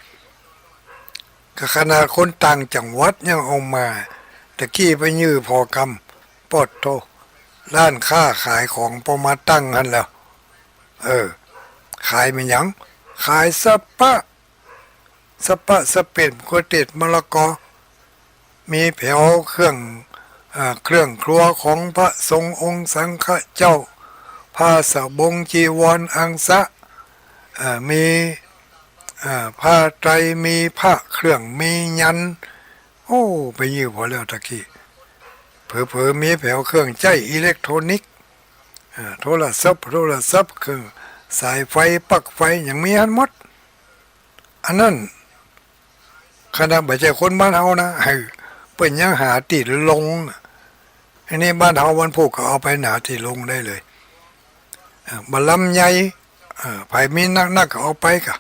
ก็ขนาดคนต่างจังหวัดยังเอามาตะกี้ไปยื้อพอกำปอดโตร้านค้าขายของพอมาตั้งกันแล้วขายมันยังขายสปะสเเป็ดก๋วยเตี๋ยวมะละกอมีแผวเครื่องครัวของพระสงฆ์องค์สังฆเจ้าผ้าสบงจีวรอังสะมีผ้าไตรมีผ้าเครื่องมียันโอ้ไปยืมพอแล้วตะกี้เผลอมีแผวเครื่องใจอิเล็กทรอนิกส์โทรศัพท์เครื่องสายไฟปลั๊กไฟอย่างมีอันหมดอันนั้นขณะไม่ใช่คนบ้านเฮานะเป็นยังหาติดลงอันนี้บ้านเฮาวันพุธก็เอาไปหนาที่ลงได้เลยบะลำใหญ่ไผมีนักก็เอาไปกะ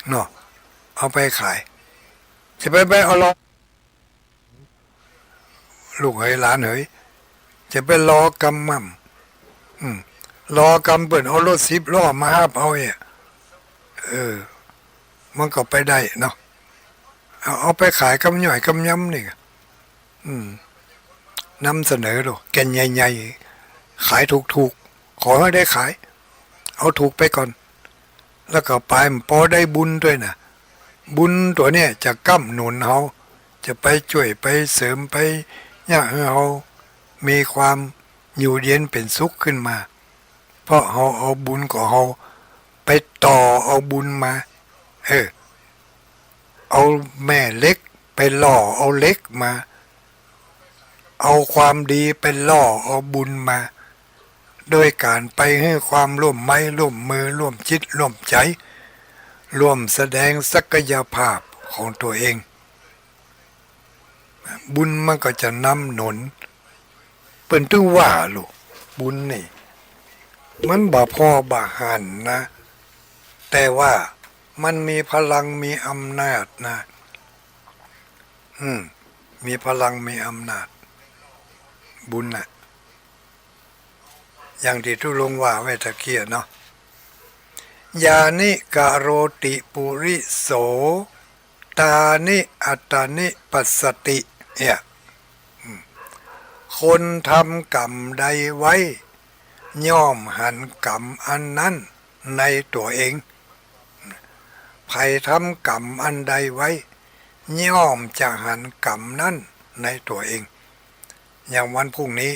เนาะเอาไปขายจะไปเอา ลูกเฮ้ยหลานเฮ้ยจะไปรอกำมั่มรอกำเปิดเอารถ10 ล้อมาห้าเอาเนี่ยมันก็ไปได้เนาะเอาไปขายกำย่อยกำย้ำนี่นำเสนอดูแกนใหญ่ๆขายถูกๆขอให้ได้ขายเอาถูกไปก่อนแล้วก็ไปพอได้บุญด้วยนะบุญตัวเนี้ยจะก้ำหนุนเขาจะไปช่วยไปเสริมไปเนี่ยให้เขามีความอยู่เย็นเป็นสุขขึ้นมาเพราะเขาเอาบุญของเขาไปต่อเอาบุญมาเอาแม่เล็กไปหล่อเอาเล็กมาเอาความดีไปล่อเอาบุญมาโดยการไปให้ความร่วมไม้ร่วมมือร่วมจิตร่วมใจร่วมแสดงศักยภาพของตัวเองบุญมันก็จะนำหนุนเปิ้นตึงว่าลูกบุญนี่มันบ่พอบ่หันนะแต่ว่ามันมีพลังมีอำนาจนะมีพลังมีอำนาจบุญน่ะอย่างที่ทุลงว่าไว้ตะเกียเนาะยานิกะโรติปุริโสตานิอัตตานิปัสสติเนี่ยคนทำกรรมใดไว้ย่อมหันกรรมอันนั้นในตัวเองใครทำกรรมอันใดไว้ย่อมจะหันกรรมนั้นในตัวเองอย่างวันพรุ่งนี้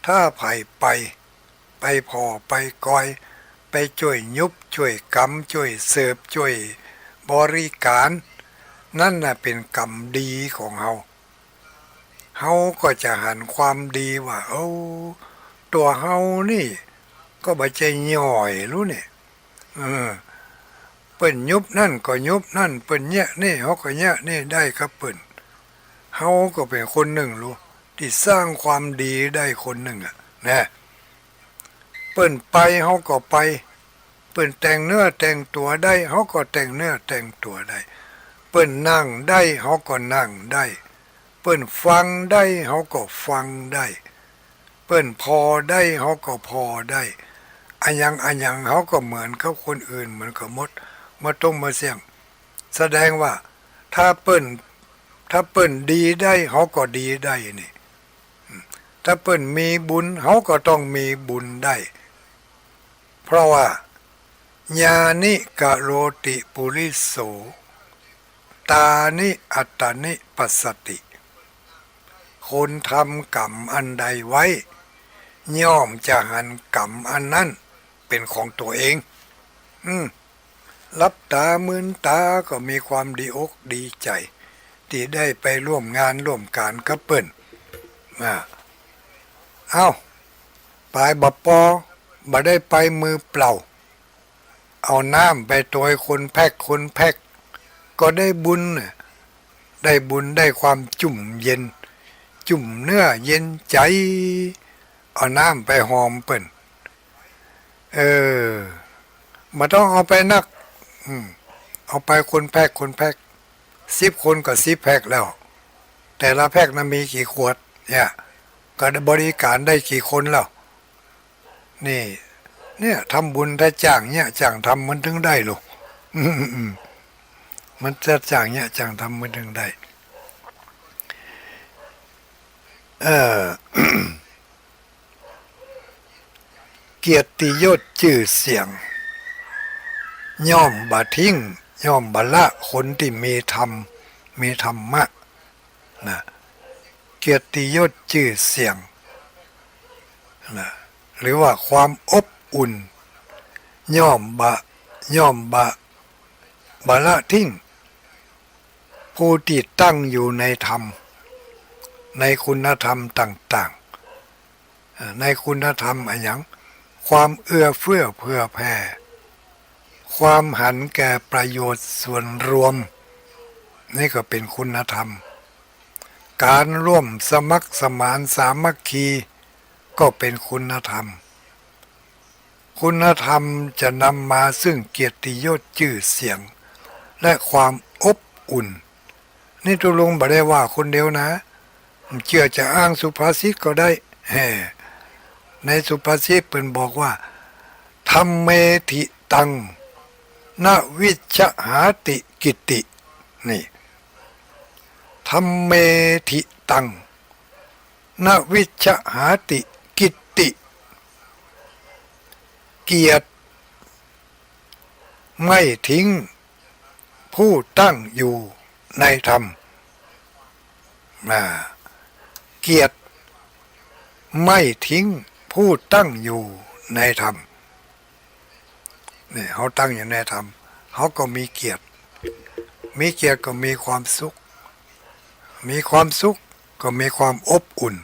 ถ้าไผ่ไปพอไปกอยไปช่วยยุบช่วยกำช่วยเสิร์ฟช่วยบริการนั่นน่ะเป็นกรรมดีของเฮาก็จะหันความดีว่าตัวเฮานี่ก็บ่ใจย่อยรู้เนี่ยเปิ้นยุบนั่นก็ยุบนั่นเปิ้นเนี่ยนี่เฮาก็เนี่ยนี่ได้ครับเปิ้นเฮาก็เป็นคนหนึ่งรู้ที่สร้างความดีได้คนหนึ่งนะเปิ้นไปเฮาก็ไปเปิ้นแต่งเนื้อแต่งตัวได้เฮาก็แต่งเนื้อแต่งตัวได้เปิ้นนั่งได้เฮาก็นั่งได้เปิ้นฟังได้เฮาก็ฟังได้เปิ้นพอได้เฮาก็พอได้อันยังเฮาก็เหมือนกับคนอื่นเหมือนกับมดมาต้มมาเสี่ยงแสดงว่าถ้าเปิ้นดีได้เฮาก็ดีได้นี่ถ้าเปิ้นมีบุญเฮาก็ต้องมีบุญได้เพราะว่าญาณิกะโรติปุริโสตานิอัตตานิปัสสติคนทำกรรมอันใดไว้ย่อมจะหันกรรมอันนั้นเป็นของตัวเองรับตามืนตาก็มีความดีอกดีใจที่ได้ไปร่วมงานร่วมการกับเปิ้นไปบ่ปอบ่ได้ไปมือเปล่าเอาน้ำไปตัวคนแพ็กก็ได้บุญได้ความจุ่มเย็นจุ่มเนื้อเย็นใจเอาน้ำไปหอมเปิ้นมาต้องเอาไปนักเอาไปคนแพ็ก10 คนก็10 แพ็กแล้วแต่ละแพ็กนั้นมีกี่ขวดเนี่ยก็บริการได้กี่คนแล้วเนี่ยทำบุญถ้าจ้างเนี่ยจ้างทำมันถึงได้ลูกมันจะจ้างเนี่ยจ้างทำมันถึงได้เกียรติยศชื่อเสียงย่อมบ่ทิ้งย่อมบ่ละคนที่มีธรรมมีธรรมะนะเกียรติยศชื่อเสียงนะหรือว่าความอบอุ่นย่อมบ่ละทิ้งผู้ที่ตั้งอยู่ในธรรมในคุณธรรมต่างๆในคุณธรรมอะไรอย่างความเอื้อเฟื้อเผื่อแผ่ความหันแก่ประโยชน์ส่วนรวมนี่ก็เป็นคุณธรรมการร่วมสมัครสมานสามัคคีก็เป็นคุณธรรมคุณธรรมจะนำมาซึ่งเกียรติยศชื่อเสียงและความอบอุ่นนี่ตุลุงบ่ได้ว่าคนเดียวนะ เชื่อจะอ้างสุภาษิตก็ได้ในสุภาษิตเปิ่นบอกว่าธัมเมธิตังนวิชชหาติกิตตินี่ธัมเมธิตังนวิชชหาติกิตติเกียรติไม่ทิ้งผู้ตั้งอยู่ในธรรมเกียรติไม่ทิ้งผู้ตั้งอยู่ในธรรมนี่เขาตั้งอยู่ในธรรมเขาก็มีเกียรติก็มีความสุขก็มีความอบอุ่น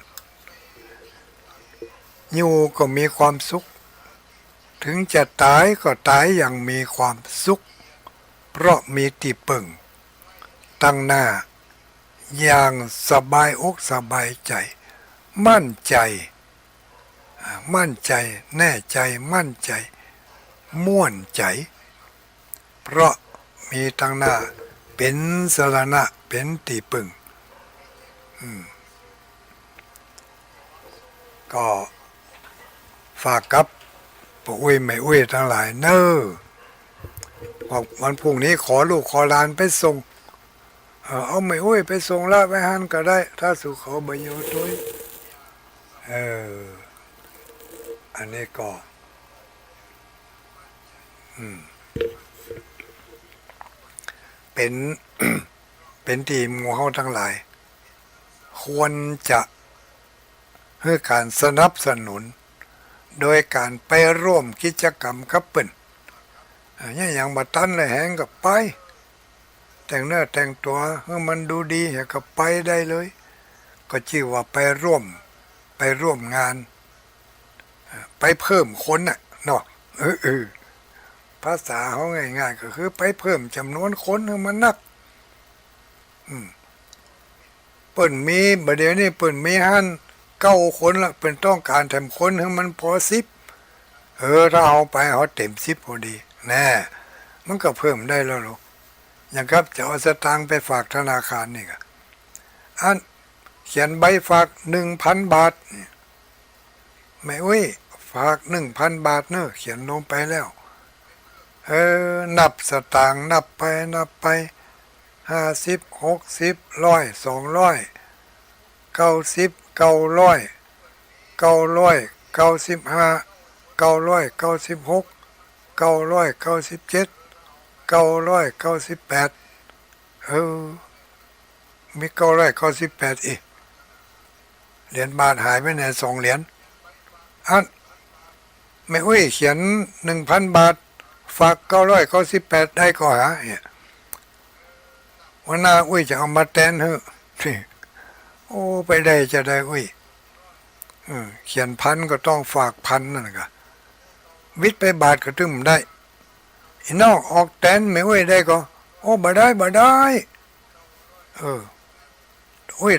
อยู่ก็มีความสุขถึงจะตายก็ตายอย่างมีความสุขเพราะมีที่ปึ่งตั้งหน้าอย่างสบายอกสบายใจมั่นใจแน่ใจมั่นใจม่วนใจเพราะมีตั้งหน้าเป็นสรณะเป็นที่ปึ่งก็ฝากกับปู่อุ้ยแม่อุ้ยทั้งหลายเนอบอกวันพรุ่งนี้ขอลูกขอหลานไปส่งเอาแม่อุ้ยไปส่งละไปหันก็ได้ถ้าสุเขาบโยตุยอันนี้ก็เป็น เป็นทีมหมู่เฮาทั้งหลายควรจะให้การสนับสนุนโดยการไปร่วมกิจกรรมกับเปิ้นอย่างบัดตันเลยแหงกับไปแต่งเนื้อแต่งตัวให้มันดูดีก็ไปได้เลยก็ชื่อว่าไปร่วมงานไปเพิ่มคนน่ะเนาะภาษาเขาง่ายๆก็คือไปเพิ่มจำนวนคนให้มันนักเปิ้นมีบัดเดี๋ยวนี้เปิ้นมีหัน9 คนละเปิ้นต้องการทำคนให้มันพอ10ถ้าเอาไปเขาเต็ม10พอดีแน่มันก็เพิ่มได้แล้วลูกอย่างครับจะเอาสตางค์ไปฝากธนาคารนี่ก็อันเขียนใบฝาก 1,000 บาทไม่ฝาก 1,000 บาทเนอะเขียนลงไปแล้วนับสตางค์นับไป50 60 100 200 90 900 995 996 997 998มี998อีกเหรียญบาทหายไปไหน2 เหรียญอันไม่เขียน 1,000 บาทฝาก998ได้ก็หาเนี่ยวันหน้าจะเอามาแทนเถอะโอ้ไปได้จะได้เขียนพันก็ต้องฝากพันนั่นก็วิทย์ไปบาทก็ถึงได้อีนอกออกแทนไม่ได้ก็โอ้บ่ได้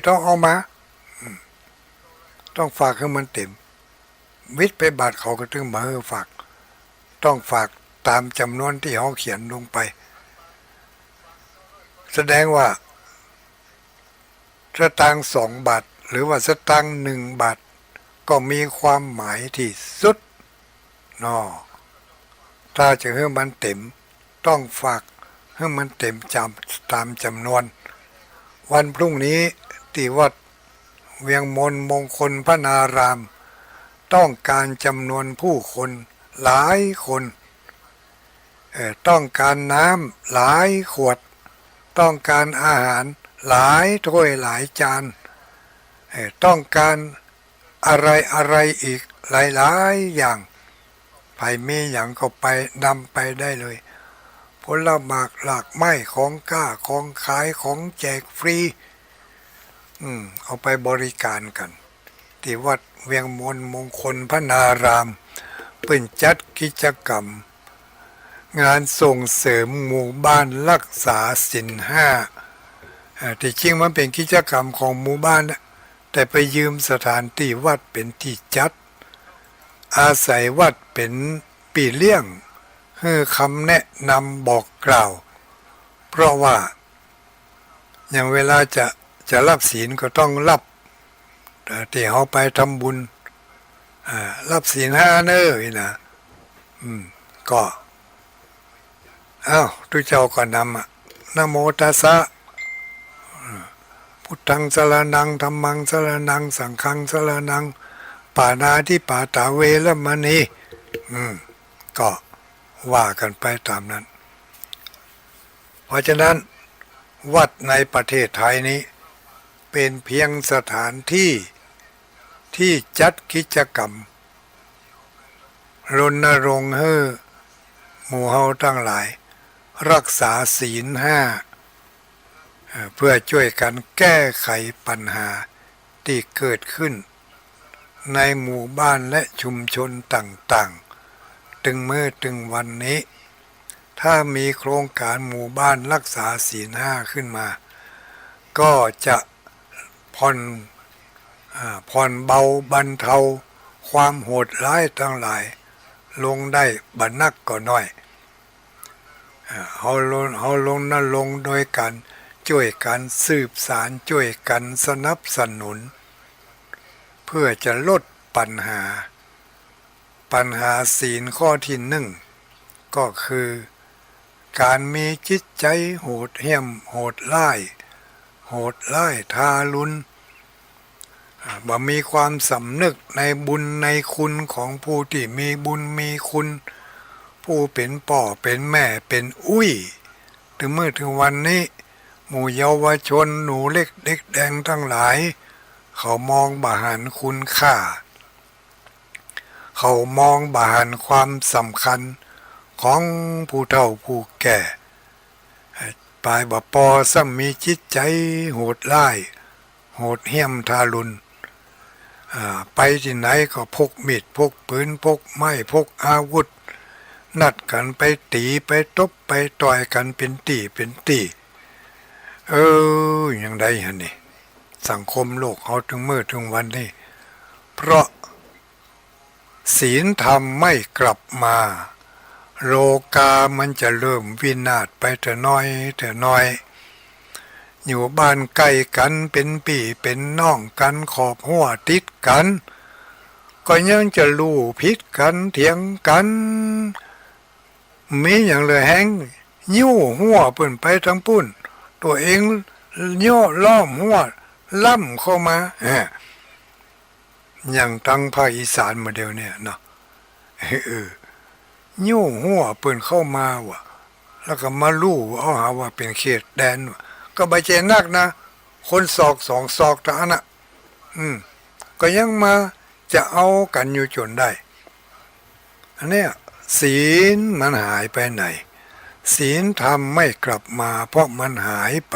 ต้องเอามาต้องฝากให้มันเต็มวิทย์ไปบาทเขาก็ถึงมาฝากต้องฝากตามจำนวนที่เขาเขียนลงไปแสดงว่าสตางค์2 บาทหรือว่าสตางค์1 บาทก็มีความหมายที่สุดถ้าจะให้มันเต็มต้องฝากให้มันเต็มตามจำนวนวันพรุ่งนี้ที่วัดเวียงมงคลพระนารามต้องการจำนวนผู้คนหลายคนต้องการน้ำหลายขวดต้องการอาหารหลายถ้วยหลายจานต้องการอะไรอีกหลายอย่างไผ่มีอย่างก็ไปนำไปได้เลยผลหมากหลากไม้ของกล้าของขายของแจกฟรีเอาไปบริการกันที่วัดเวียงมงคลพระนารามเป็นจัดกิจกรรมงานส่งเสริมหมู่บ้านรักษาศีล 5ที่จริงมันเป็นกิจกรรมของหมู่บ้านแต่ไปยืมสถานที่วัดเป็นที่จัดอาศัยวัดเป็นปีเลี้ยงให้คำแนะนำบอกกล่าวเพราะว่าอย่างเวลาจะรับศีลก็ต้องรับ ที่เขาไปทำบุญรับศีลห้าเนอนะก็ทุกเจ้าก็นำนะโมตัสสะพุทธังสรณังธัมมังสรณังสังฆังสรณังปานาทิปาตาเวรมณีก็ว่ากันไปตามนั้นเพราะฉะนั้นวัดในประเทศไทยนี้เป็นเพียงสถานที่ที่จัดกิจกรรมรณรงค์ให้หมู่เฮาทั้งหลายรักษาศีลห้าเพื่อช่วยกันแก้ไขปัญหาที่เกิดขึ้นในหมู่บ้านและชุมชนต่างๆถึงมื้อถึงวันนี้ถ้ามีโครงการหมู่บ้านรักษาศีลห้าขึ้นมาก็จะผ่อนเบาบรรเทาความโหดร้ายทั้งหลายลงได้บัดนักก็น้อยเขาลงนั่นลงโดยการช่วยกันสืบสารช่วยกันสนับสนุนเพื่อจะลดปัญหาศีลข้อที่หนึ่งก็คือการมีจิตใจโหดเหี้ยมโหดร้ายทารุณบ่มีความสำนึกในบุญในคุณของผู้ที่มีบุญมีคุณผู้เป็นพ่อเป็นแม่เป็นอุ้ยถึงเมื่อถึงวันนี้หมู่เยาวชนหนูเล็กเด็กแดงทั้งหลายเขามองบ่หันคุณค่าเขามองบ่หันความสำคัญของผู้เฒ่าผู้แก่ปลายบ่ปอซ้ำมีจิตใจโหดร้ายโหดเหี้ยมทารุณไปที่ไหนก็พกมีดพกปืนพกไม้พกอาวุธนัดกันไปตีไปตบไปต่อยกันเป็นตีอย่างใดฮะนี่สังคมโลกเขาถึงมื้อถึงวันนี้เพราะศีลธรรมไม่กลับมาโลกามันจะเริ่มวินาศไปแต่น้อยอยู่บ้านใกล้กันเป็นพี่เป็นน้องกันขอบหัวติดกันก็ยังจะรู้ผิดกันเถียงกันมีอย่างเลยแหงยิ้วหัวเปิ่นไปทั้งปุ่นตัวเองย่อล้อมหัวล่ำเข้ามาอย่างตั้งภาคอีสานมาเดียวเนี่ยเนาะยิ้วหัวเปิ่นเข้ามาว่ะแล้วก็มาลู่เอาหาว่าเป็นเขตแดนก็ใบเจนักนะคนศอก2 ศอกท่านะก็ยังมาจะเอากันอยู่จนได้อันเนี้ยศีลมันหายไปไหนศีลธรรมไม่กลับมาเพราะมันหายไป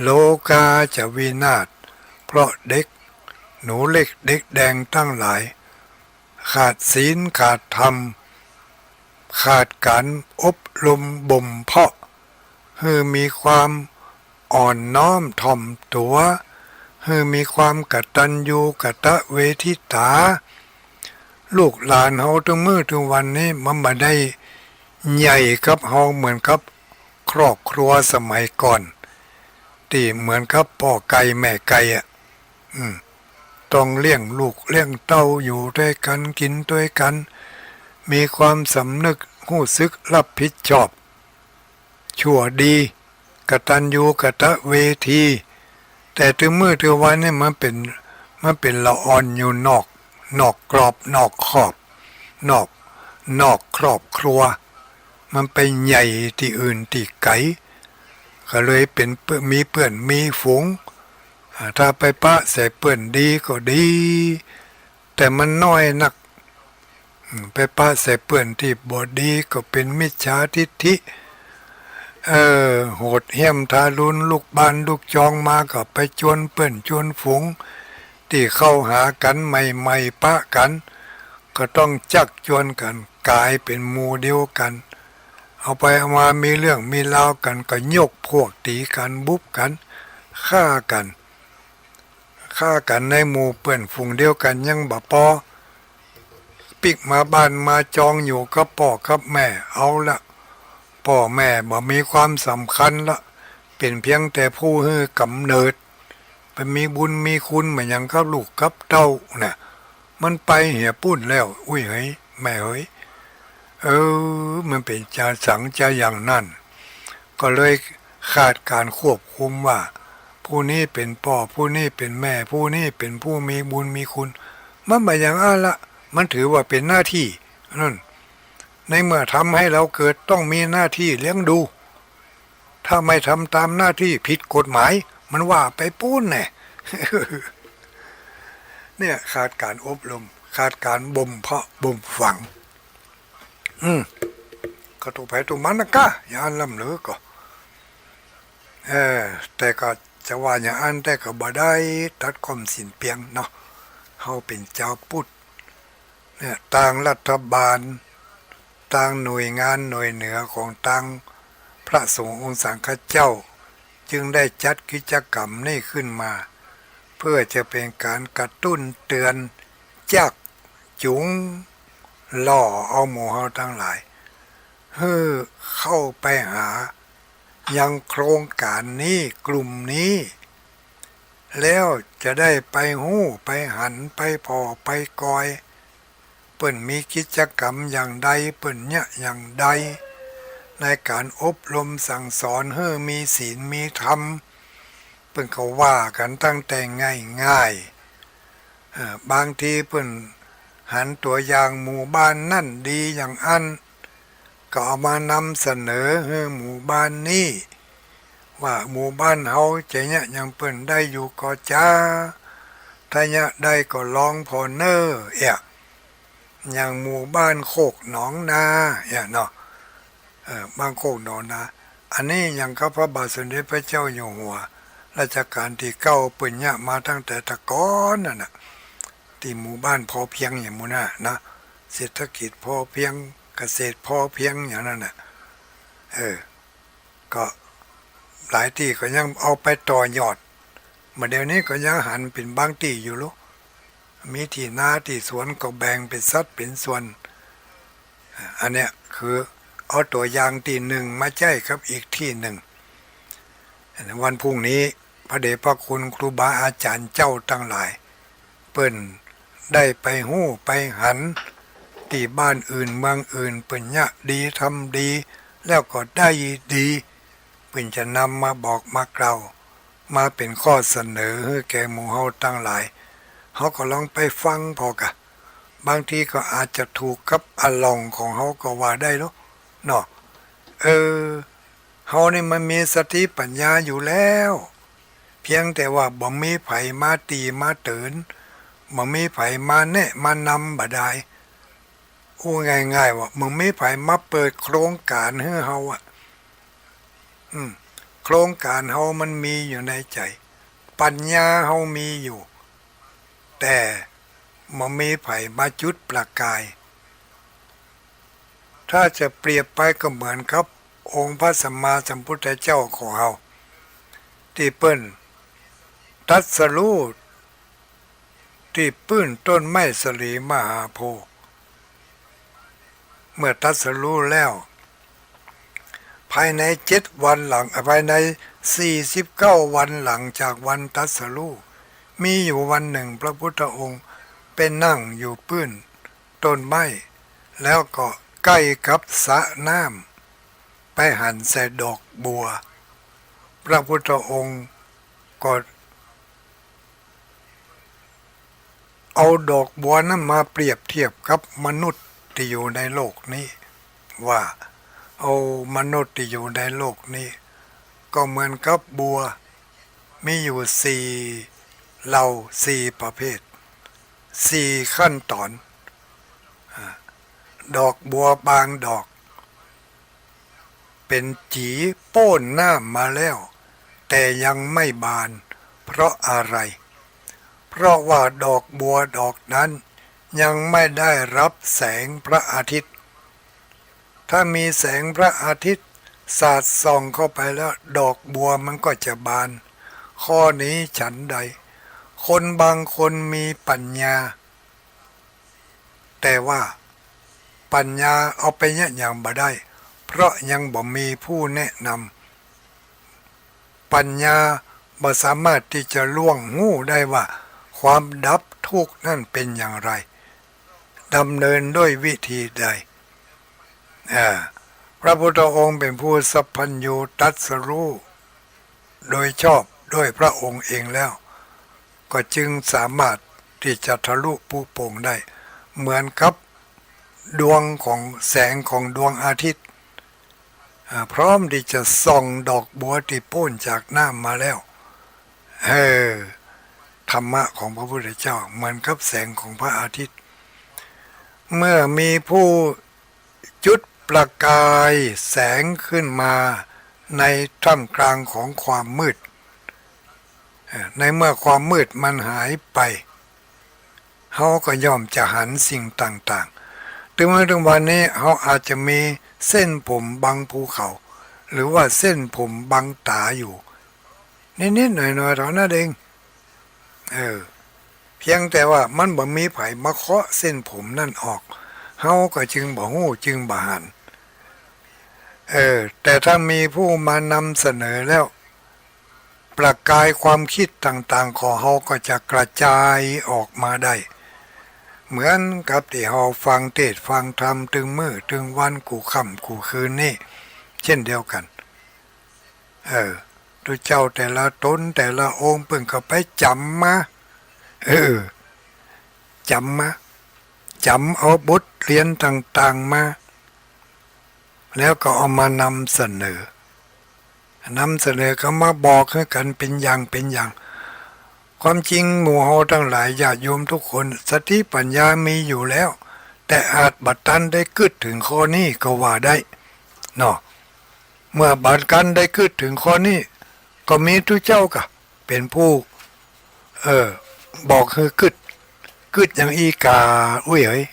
โลกาจะวินาศเพราะเด็กหนูเล็กเด็กแดงทั้งหลายขาดศีลขาดธรรมขาดการอบรมบ่มเพาะให้มีความอ่อนน้อมถ่อมตัวให้มีความกตัญญูกตเวทิตาลูกหลานเฮาถึงมื้อถึงวันนี้มันบ่ได้ใหญ่กับเฮาเหมือนกับครอบครัวสมัยก่อนที่เหมือนกับพ่อไก่แม่ไก่ต้องเลี้ยงลูกเลี้ยงเต้าอยู่ด้วยกันกินด้วยกันมีความสำนึกรู้สึกรับผิดชอบชั่วดีกตัญญูกตเวทีแต่ถึงมื้อถึงวันนี้มันเป็นละอ่อนอยู่นอกกรอบนอกขอบนอกครอบครัวมันไปใหญ่ที่อื่นที่ไกลก็เลยเป็นมีเพื่อนมีฝูงถ้าไปปะใส่เพื่อนดีก็ดีแต่มันน้อยนักไปปะใส่เพื่อนที่บ่ดีก็เป็นมิจฉาทิฏฐิโหดเหี้ยมทารุณลูกบ้านลูกจองมาก็ไปชวนเพื่อนชวนฝูงที่เข้าหากันใหม่ๆปะกันก็ต้องจักชวนกันกลายเป็นหมู่เดียวกันเอาไปเอามามีเรื่องมีราวกันก็ยกพวกตีกันบุบกันฆ่ากันในหมู่เพื่อนฝูงเดียวกันยังบ่พอปิกมาบ้านมาจองอยู่กับพ่อกับแม่เอาละพ่อแม่บ่มีความสำคัญละเป็นเพียงแต่ผู้ให้กำเนิด ไปมีบุญมีคุณเหมือนอย่างกับลูกกับเต้าน่ะมันไปเหี่ยปุ้นแล้วอุ้ยเฮ้ยแม่เฮ้ยมันเป็นจาสังจาอย่างนั้นก็เลยขาดการควบคุมว่าผู้นี้เป็นพ่อผู้นี้เป็นแม่ผู้นี้เป็นผู้มีบุญมีคุณมันแบบอย่างนั้นละมันถือว่าเป็นหน้าที่นั่นในเมื่อทำให้เราเกิดต้องมีหน้าที่เลี้ยงดูถ้าไม่ทำตามหน้าที่ผิดกฎหมายมันว่าไปปุ้นแน่ เนี่ยขาดการอบรมขาดการบ่มเพาะบ่มฝังก็ตัวไปตัวมันนะกะอย่าอันล่ำเหลือก็แต่ก็จะว่าอย่างอันแต่ก็บ่ได้ตัดความสินเปียงเนาะเฮาเป็นเจ้าพุทธเนี่ยต่างรัฐบาลต่างหน่วยงานหน่วยเหนือของต่างพระสงฆ์องค์สังฆเจ้าจึงได้จัดกิจกรรมนี้ขึ้นมาเพื่อจะเป็นการกระตุ้นเตือนจักจุงล่อเอาหมู่เฮาทั้งหลายเข้าไปหายังโครงการนี้กลุ่มนี้แล้วจะได้ไปหู้ไปหันไปพอไปกอยเปิ่นมีกิจกรรมอย่างใดเปิ่นเนี่ยอย่างใดในการอบรมสั่งสอนให้มีศีลมีธรรมเปิ่นก็ว่ากันตั้งแต่ง่ายบางทีเปิ่นหันตัวอย่างหมู่บ้านนั่นดีอย่างอันก็เอามานำเสนอให้หมู่บ้านนี้ว่าหมู่บ้านเฮาจะเนี่ยยังเปิ่นได้อยู่ก็จ้าถ้าเนี่ยได้ก็ลองพอเนออย่างหมู่บ้านโคกหนองนาเนาะบางโคกหนองนาอันนี้ยังกับพระบาทสมเด็จพระเจ้าอยู่หัวรัชกาลที่9เปิ่นเนี่ยมาตั้งแต่ตะก้อนนั่นน่ะที่หมู่บ้านพอเพียงอย่างหมู่น่ะนะเศรษฐกิจพอเพียงเกษตรพอเพียงอย่างนั้นน่ะก็หลายที่ก็ยังเอาไปต่อยอดมาเดี๋ยวนี้ก็ยังหันเป็นบางที่อยู่ลูกมีที่นาที่สวนก็แบ่งเป็นสัดเป็นส่วนอันเนี้ยคือเอาตัวอย่างที่หนึ่งมาใช้ครับอีกที่หนึ่งวันพรุ่งนี้พระเดชพระคุณครูบาอาจารย์เจ้าทั้งหลายเปิ้นได้ไปหู้ไปหันที่บ้านอื่นเมืองอื่นเปิ้นเนี่ยดีทำดีแล้วก็ได้ดีเปิ้นจะนำมาบอกมากล่าวมาเป็นข้อเสนอให้แก่หมู่เฮาทั้งหลายเฮาก็ลองไปฟังพอกะบางทีก็อาจจะถูกกับอารมณ์ของเฮาก็ว่าได้เนาะเฮานี่มันมีสติปัญญาอยู่แล้วเพียงแต่ว่าบ่มีไผมาตีมาเตือนบ่มีไผมาแนะมานำบ่ได้ง่ายๆว่ามึงมีไผมาเปิดโครงการให้เฮาโครงการเฮามันมีอยู่ในใจปัญญาเฮามีอยู่แต่บ่มีไผมาจุดประกายถ้าจะเปรียบไปก็เหมือนกับองค์พระสัมมาสัมพุทธเจ้าของเราที่เปิ้นตรัสรู้ที่ปื้นต้นไม้สลีมหาโพธิ์เมื่อตรัสรู้แล้วภายใน7 วันหลังภายใน49 วันหลังจากวันตรัสรู้มีอยู่วันหนึ่งพระพุทธองค์เป็นนั่งอยู่ปื้นต้นไม้แล้วก็ใกล้กับสระน้ำไปหันใส่ดอกบัวพระพุทธองค์ก็เอาดอกบัวนั้นมาเปรียบเทียบกับมนุษย์ที่อยู่ในโลกนี้ว่าเอามนุษย์ที่อยู่ในโลกนี้ก็เหมือนกับบัวมีอยู่4เหล่า4ประเภท4ขั้นตอนดอกบัวบางดอกเป็นจีโป้นหน้ามาแล้วแต่ยังไม่บานเพราะอะไรเพราะว่าดอกบัวดอกนั้นยังไม่ได้รับแสงพระอาทิตย์ถ้ามีแสงพระอาทิตย์สาดส่องเข้าไปแล้วดอกบัวมันก็จะบานข้อนี้ฉันใดคนบางคนมีปัญญาแต่ว่าปัญญาเอาไปเนี่ยอย่างบ่ได้เพราะยังบ่มีผู้แนะนำปัญญา บ่สามารถที่จะล่วงหู้ได้ว่าความดับทุกข์นั่นเป็นอย่างไรดำเนินด้วยวิธีใดพระพุทธองค์เป็นผู้สัพพัญญูตรัสรู้โดยชอบด้วยพระองค์เองแล้วก็จึงสามารถที่จะทะลุปูโป่งได้เหมือนกับดวงของแสงของดวงอาทิตย์พร้อมที่จะส่องดอกบัวที่พ่นจากน้ำมาแล้วธรรมะของพระพุทธเจ้าเหมือนกับแสงของพระอาทิตย์เมื่อมีผู้จุดประกายแสงขึ้นมาในท่ามกลางของความมืดในเมื่อความมืดมันหายไปเขาก็ย่อมจะหันสิ่งต่างๆถึงแม้ถึงวันนี้เขาอาจจะมีเส้นผมบังภูเขาหรือว่าเส้นผมบังตาอยู่นิดๆหน่อยๆเท่านั้นเองเพียงแต่ว่ามันบ่มีไผมาเคาะเส้นผมนั่นออกเฮาก็จึงบ่ฮู้จึงบ่หันแต่ถ้ามีผู้มานำเสนอแล้วประกายความคิดต่างๆของเฮาก็จะกระจายออกมาได้เหมือนกับที่เฮาฟังเทศน์ฟังธรรมถึงมื้อถึงวันกูค่ำกูคืนนี่เช่นเดียวกันทุกเจ้าแต่ละตนแต่ละองค์เพิ่งก็ไปจำมาจำเอาบทเรียนต่างๆมาแล้วก็เอามานำเสนอก็มาบอกให้กันเป็นอย่างความจริงหมู่เฮาทั้งหลายญาติโยมทุกคนสติปัญญามีอยู่แล้วแต่อาจบัดตันได้กึดถึงข้อนี้ก็ว่าได้เนาะเมื่อบัดกันได้กึดถึงข้อนี้ก็มีทุกเจ้าก็เป็นผู้บอกคือกึดอย่างอีกาอุ้ยเฮ้ย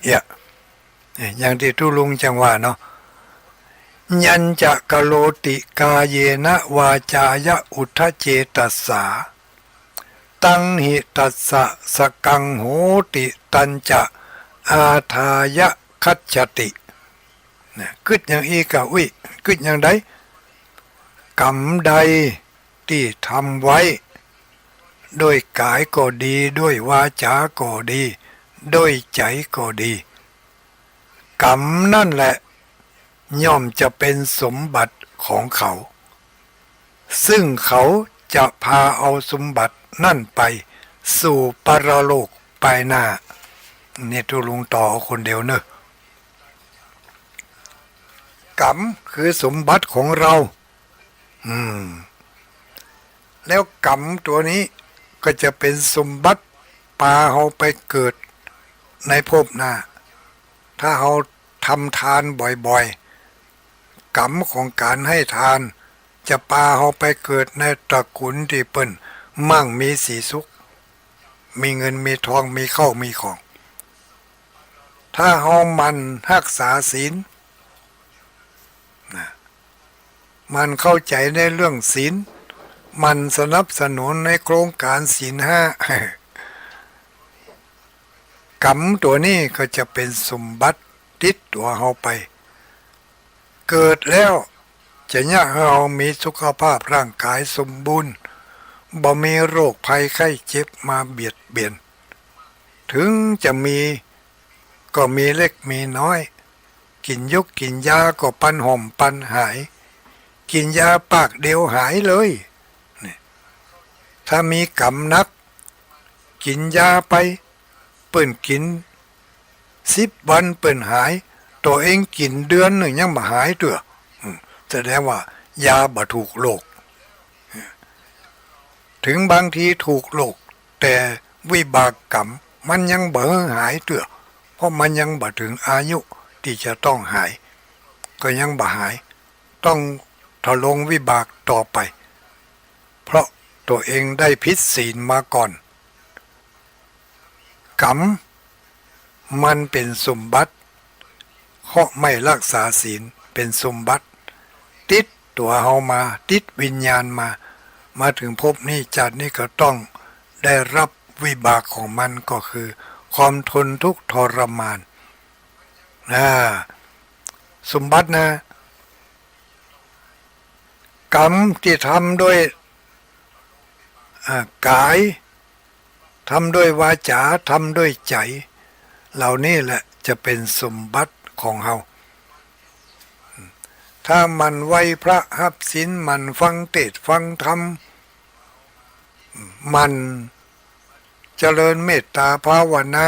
อย่างที่ทุลุงจังว่าเนาะยัญจะกะโลติกาเยนะวาจายะอุทธเจตัสสาตังหิตัสสะสกังโหติตัญจะอาทายะคัจฉติกึดอย่างอีกาอุ้ยกึดอย่างใดกรรมใดที่ทำไว้ด้วยกายก็ดีด้วยวาจาก็ดีด้วยใจก็ดีกรรมนั่นแหละย่อมจะเป็นสมบัติของเขาซึ่งเขาจะพาเอาสมบัตินั่นไปสู่ปรโลกไปหน้าเนี่ยทุลุงต่อคนเดียวเนอะกรรมคือสมบัติของเราแล้วกรรมตัวนี้ก็จะเป็นสมบัติพาเราไปเกิดในภพหน้าถ้าเราทำทานบ่อยๆกรรมของการให้ทานจะพาเราไปเกิดในตระกูลที่เปิ้นมั่งมีสีสุขมีเงินมีทองมีข้าวมีของถ้าเรามันรักษาศีลมันเข้าใจในเรื่องศีลมันสนับสนุนในโครงการศีลห้ากรรมตัวนี้ก็จะเป็นสมบัติติดตัวเราไปเกิดแล้วจะยากให้เรามีสุขภาพร่างกายสมบูรณ์บ่มีโรคภัยไข้เจ็บมาเบียดเบียนถึงจะมีก็มีเล็กมีน้อยกินยกกินยาก็ปันห่มปันหายกินยาปากเดียวหายเลยถ้ามีกรรมนักกินยาไปเปิ่นกิน10 วันเปิ่นหายตัวเองกินเดือนหนึ่งยังบ่หายตัวแสดงว่ายาบ่ถูกโรคถึงบางทีถูกโรคแต่วิบากกรรมมันยังบ่หายตัวเพราะมันยังบ่ถึงอายุที่จะต้องหายก็ยังบ่หายต้องทะลงวิบากต่อไปเพราะตัวเองได้ผิดศีลมาก่อนกรรมมันเป็นสมบัติเพราะไม่รักษาศีลเป็นสมบัติติดตัวเฮามาติดวิญญาณมาถึงภพนี้ชาตินี้ก็ต้องได้รับวิบากของมันก็คือความทนทุกข์ทรมานสมบัตินะกรรมที่ทำด้วย กายทำด้วยวาจาทำด้วยใจเหล่านี้แหละจะเป็นสมบัติของเฮาถ้ามันไหวพระหับศีลมันฟังเทศน์ฟังธรรมมันเจริญเมตตาภาวนา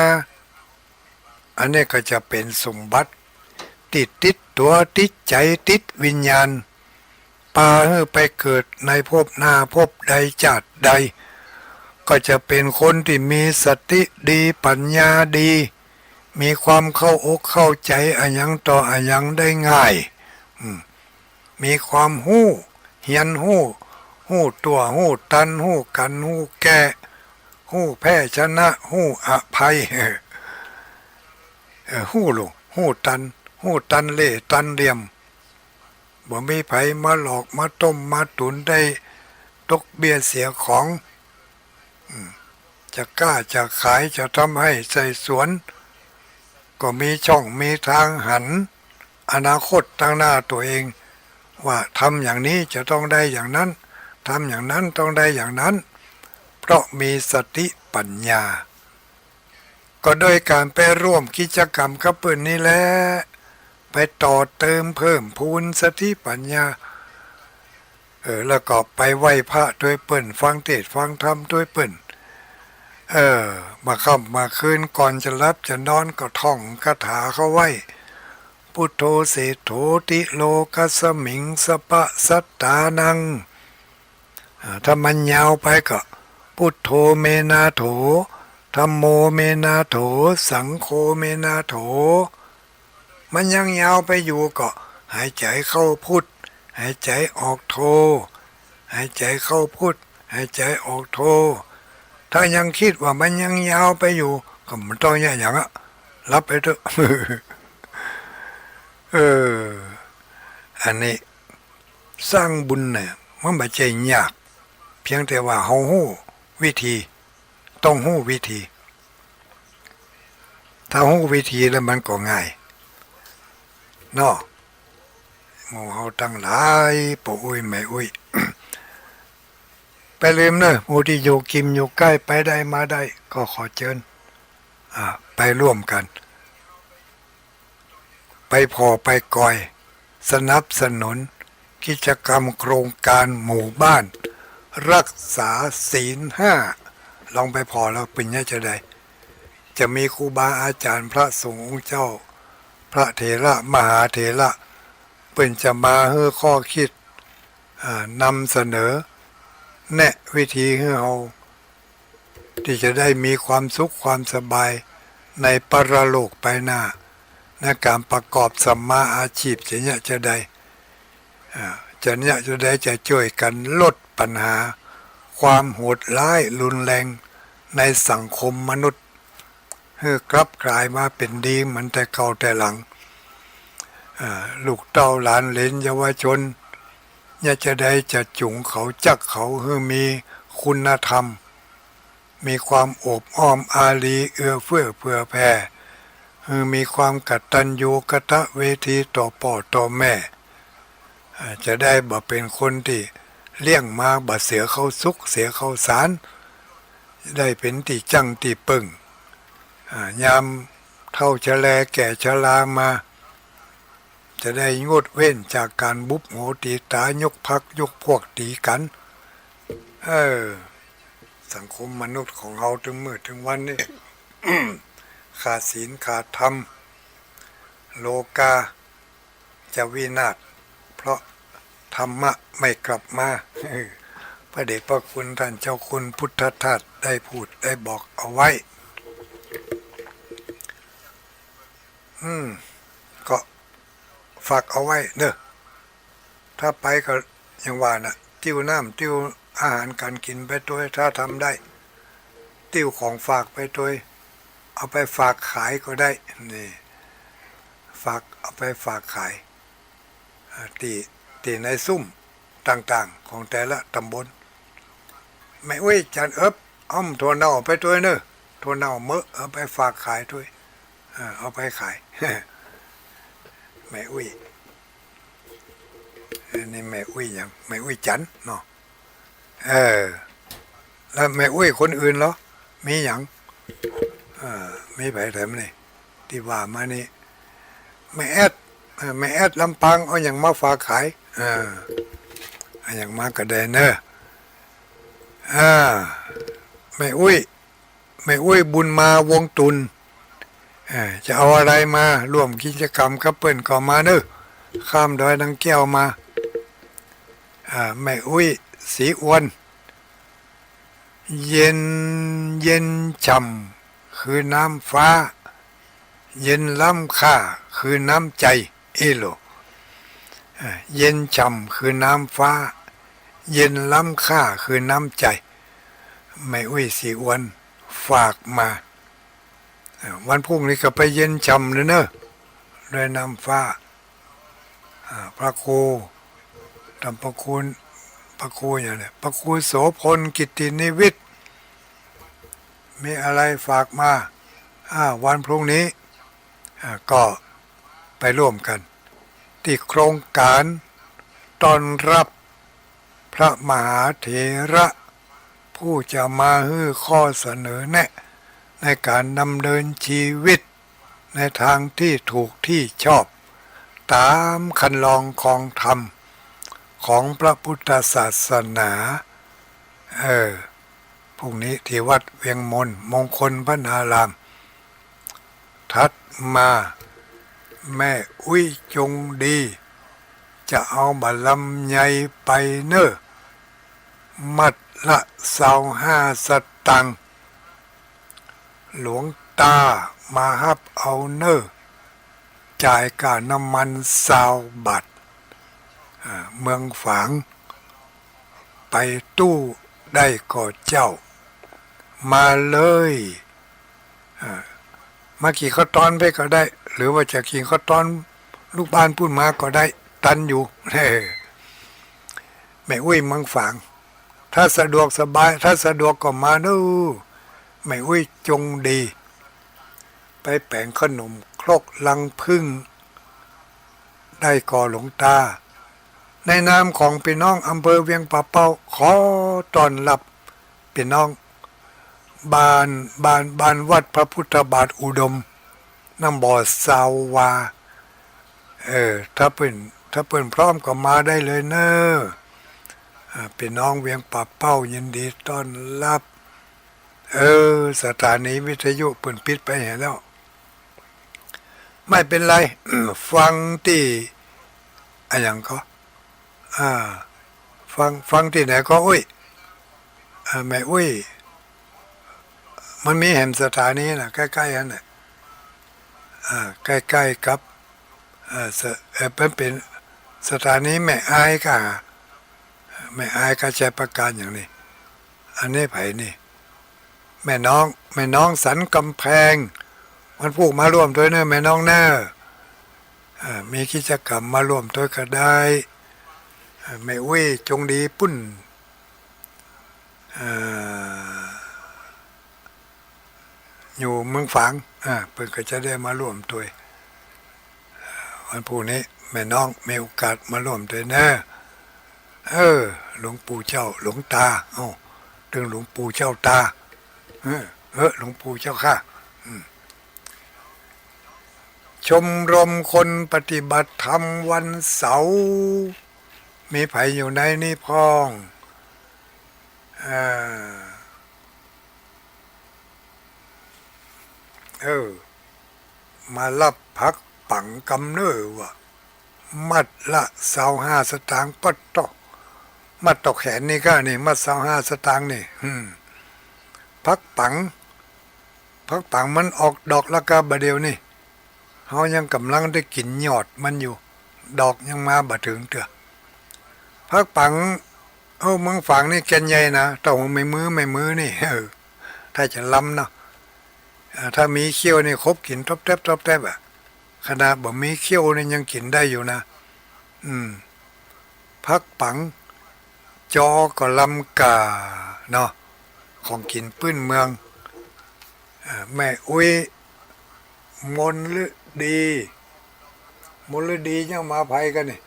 อันนี้ก็จะเป็นสมบัติติดตัวติดใจติดวิญญาณพาให้ไปเกิดในภพหน้าภพใดชาติใดก็จะเป็นคนที่มีสติดีปัญญาดีมีความเข้าอกเข้าใจอันยังต่ออันยังได้ง่ายมีความเหียนหู้ตัวหู้ตันหู้กันหู้แก่หู้แพ้ชนะหู้อภัยหู้ลูกหู้ตันเล่ตันเหลี่ยมบ่มีไผมาหลอกมาต้มมาตุนได้ตกเบี้ยเสียของจะกล้าจะขายจะทำให้ใส่สวนก็มีช่องมีทางหันอนาคตตั้งหน้าตัวเองว่าทำอย่างนี้จะต้องได้อย่างนั้นทำอย่างนั้นต้องได้อย่างนั้นเพราะมีสติปัญญาก็โดยการไปร่วมกิจกรรมกับเปิ้นนี่แหละไปต่อเติมเพิ่มพูนสติปัญญาแล้วก็ไปไหว้พระด้วยเปิ้นฟังเทศน์ฟังธรรมด้วยเปิ้นมาค่ำมาคืนก่อนจะรับจะนอนก็ท่องคาถาเขาไว้พุทโธเสโธติโลกัสสมิงสปะสัตตานังถ้ามันยาวไปก็พุทโธเมนาโถธัมโมเมนาโถสังโฆเมนาโถมันยังยาวไปอยู่ก็หายใจเข้าพุทหายใจออกโธหายใจเข้าพุทหายใจออกโธถ้ายังคิดว่ามันยังยาวไปอยู่ก็มันต้องอย่างอ่ะรับไปเถอะอันนี้สร้างบุญเนี่ยมันไม่ใช่ยากเพียงแต่ว่าเฮาฮู้วิธีต้องฮู้วิธีถ้าฮู้วิธีแล้วมันก็ง่ายเนาะหมู่เฮาตั้งหลายปู่อุ้ยแม่อุ้ย ไปลืมเนอะหมู่ที่อยู่กิมอยู่ใกล้ไปได้มาได้ก็ขอเชิญไปร่วมกันไปพอไปกอยสนับสนุนกิจกรรมโครงการหมู่บ้านรักษาศีล5ลองไปพอแล้วเป็นยังจะมีครูบาอาจารย์พระสงฆ์องค์เจ้าพระเถระมหาเถระเป็นจะมาให้ข้อคิดนำเสนอแนะวิธีให้เราที่จะได้มีความสุขความสบายในปรโลกไปหน้าในการประกอบสัมมาอาชีพจะได้จะช่วยกันลดปัญหาความโหดร้ายรุนแรงในสังคมมนุษย์ให้กลับกลายมาเป็นดีเหมือนแต่เก่าแต่หลังลูกเต้าหลานเหลนเยาวชนจะจุงเขาจักเขาให้มีคุณธรรมมีความโอบอ้อมอารีเอื้อเฟื้อเผื่อแผ่ให้มีความกตัญญูกตเวทีต่อพ่อต่อแม่จะได้บ่เป็นคนที่เลี้ยงมาบ่เสียเข้าสุขเสียเข้าสารได้เป็นที่จังที่ปึ่งยามเท่าชะแลแก่ชรามาจะได้งดเว้นจากการบุบโหตีตายกพักยกพวกตีกันสังคมมนุษย์ของเราถึงมื้อถึงวันนี้ ขาดศีลขาดธรรมโลกาจะวินาศเพราะธรรมะไม่กลับมา พระเดชพระคุณท่านเจ้าคุณพุทธทาสได้พูดได้บอกเอาไว้ก็ฝากเอาไว้เด้อถ้าไปก็อย่างว่านะติ้วน้ำติ้วอาหารการกินไปตัวถ้าทำได้ติ้วของฝากไปตัวเอาไปฝากขายก็ได้นี่ฝากเอาไปฝากขายตีในซุ้มต่างๆของแต่ละตำบลไม่อุ้ยจันอ้อมถั่วเน่าไปตัวเนอะถั่วเน่าเมื่อเอาไปฝากขายด้วยเอาไปขาย แม่อุ้ยนี่แม่อุ้ยยังแม่อุ้ยจันเนาะ แล้วแม่อุ้ยคนอื่นเหรอมีอย่างมีไปแถมนี่ที่ว่ามานี่แม่แอดแม่แอดลำปางเอาอย่างมาฝากขายเอาอย่างมากระเดนเนอร์แม่อุ้ยแม่อุ้ยบุญมาวงตุนจะเอาอะไรมาร่วมกิจกรรมกับเปิ้นก็มาเนอะข้ามดอยดังแก้วมาแม่อุ้ยสีอ้วนเย็นเย็นช่ำคือน้ำฟ้าเย็นล้ำค่าคือน้ำใจเอโลเย็นช่ำคือน้ำฟ้าเย็นล้ำค่าคือน้ำใจแม่อุ้ยสีอ้วนฝากมาวันพรุ่งนี้ก็ไปเย็นช่ำเลยเนอะด้วยน้ำฟ้าพระครูทำพระคุณพระครูอย่างไรพระครูโสพลกิตตินิวิทย์มีอะไรฝากมาวันพรุ่งนี้ก็ไปร่วมกันที่โครงการต้อนรับพระมหาเถระผู้จะมาให้ข้อเสนอแนะในการดำเนินชีวิตในทางที่ถูกที่ชอบตามคันลองของธรรมของพระพุทธศาสนาพรุ่งนี้ที่วัดเวียงมนมงคลพระนารามทัดมาแม่อุ้ยจงดีจะเอาบัลลัมใหญ่ไปเนอมัดละ25 สตังค์หลวงตามาฮับเอาเนอจ่ายค่าน้ำมัน20 บาทเมืองฝางไปตู้ได้ก่อเจ้ามาเลยมาขี่ข้าวตอนไปก็ได้หรือว่าจะขี่ข้าวตอนลูกบ้านพูดมาก็ได้ตันอยู่แม่อุ้ยเมืองฝางถ้าสะดวกสบายถ้าสะดวกก็มาดูแม่อุ้ยจงดีไปแป่งขนมครกลังพึ่งได้ก่อหลวงตาในนามของพี่น้องอำเภอเวียงป่าเป้าขอต้อนรับพี่น้องบ้านวัดพระพุทธบาทอุดมน้ำบ่อสาววาถ้าเปิ่นพร้อมก็มาได้เลยเนอะพี่น้องเวียงป่าเป้ายินดีต้อนรับสถานีวิทยุเปิ่นปิดไปเห็นแล้วไม่เป็นไร ฟังที่อย่างก็ฟังที่ไหนก็อุ้ยแม่อุ้ยมันมีแห่งสถานีนะใกล้ๆนั่นแหละใกล้ๆกับเป็นสถานีแม่อายก็แม่อายก็ใช้ประการอย่างนี้อันนี้ไผนี่แม่น้องสันกำแพงมันพูกมาร่วมด้วยเนอะแม่น้องเนอะมีกิจกรรมมาร่วมด้วยก็ได้แม่อุ้ยจงดีปุ้นอยู่เมืองฝางเพื่อนก็จะได้มาร่วมด้วยวันพรุ่งนี้แม่น้องมีโอกาสมาร่วมด้วยนะหลวงปู่เจ้าหลวงตาถึงหลวงปู่เจ้าตาหลวงปู่เจ้าข้าชมรมคนปฏิบัติธรรมวันเสาร์มีไผอยู่ในนี่พ้องมารับพักปังกำเนิดว่ะมัดละ25 สตางค์ปัดต่อมัดต่อแขนนี่ก็นี่มัด25 สตางค์นี่พักปังมันออกดอกแล้วก็บะเดียวนี่เขายังกำลังได้กินยอดมันอยู่ดอกยังมาบะถึงเถอะพักปังเมืองฝางนี่แกนใหญ่นะต้องไม่มือนี่ถ้าจะล้ำเนาะถ้ามีเขี้ยวนี่ครบกินทบแทบขนาดบ่มีเขี้ยวนี่ยังกินได้อยู่นะพักปังจอก็ลำกาเนาะของกินพื้นเมืองแม่อุ้ยมนฤดียังมาภัยกันนี่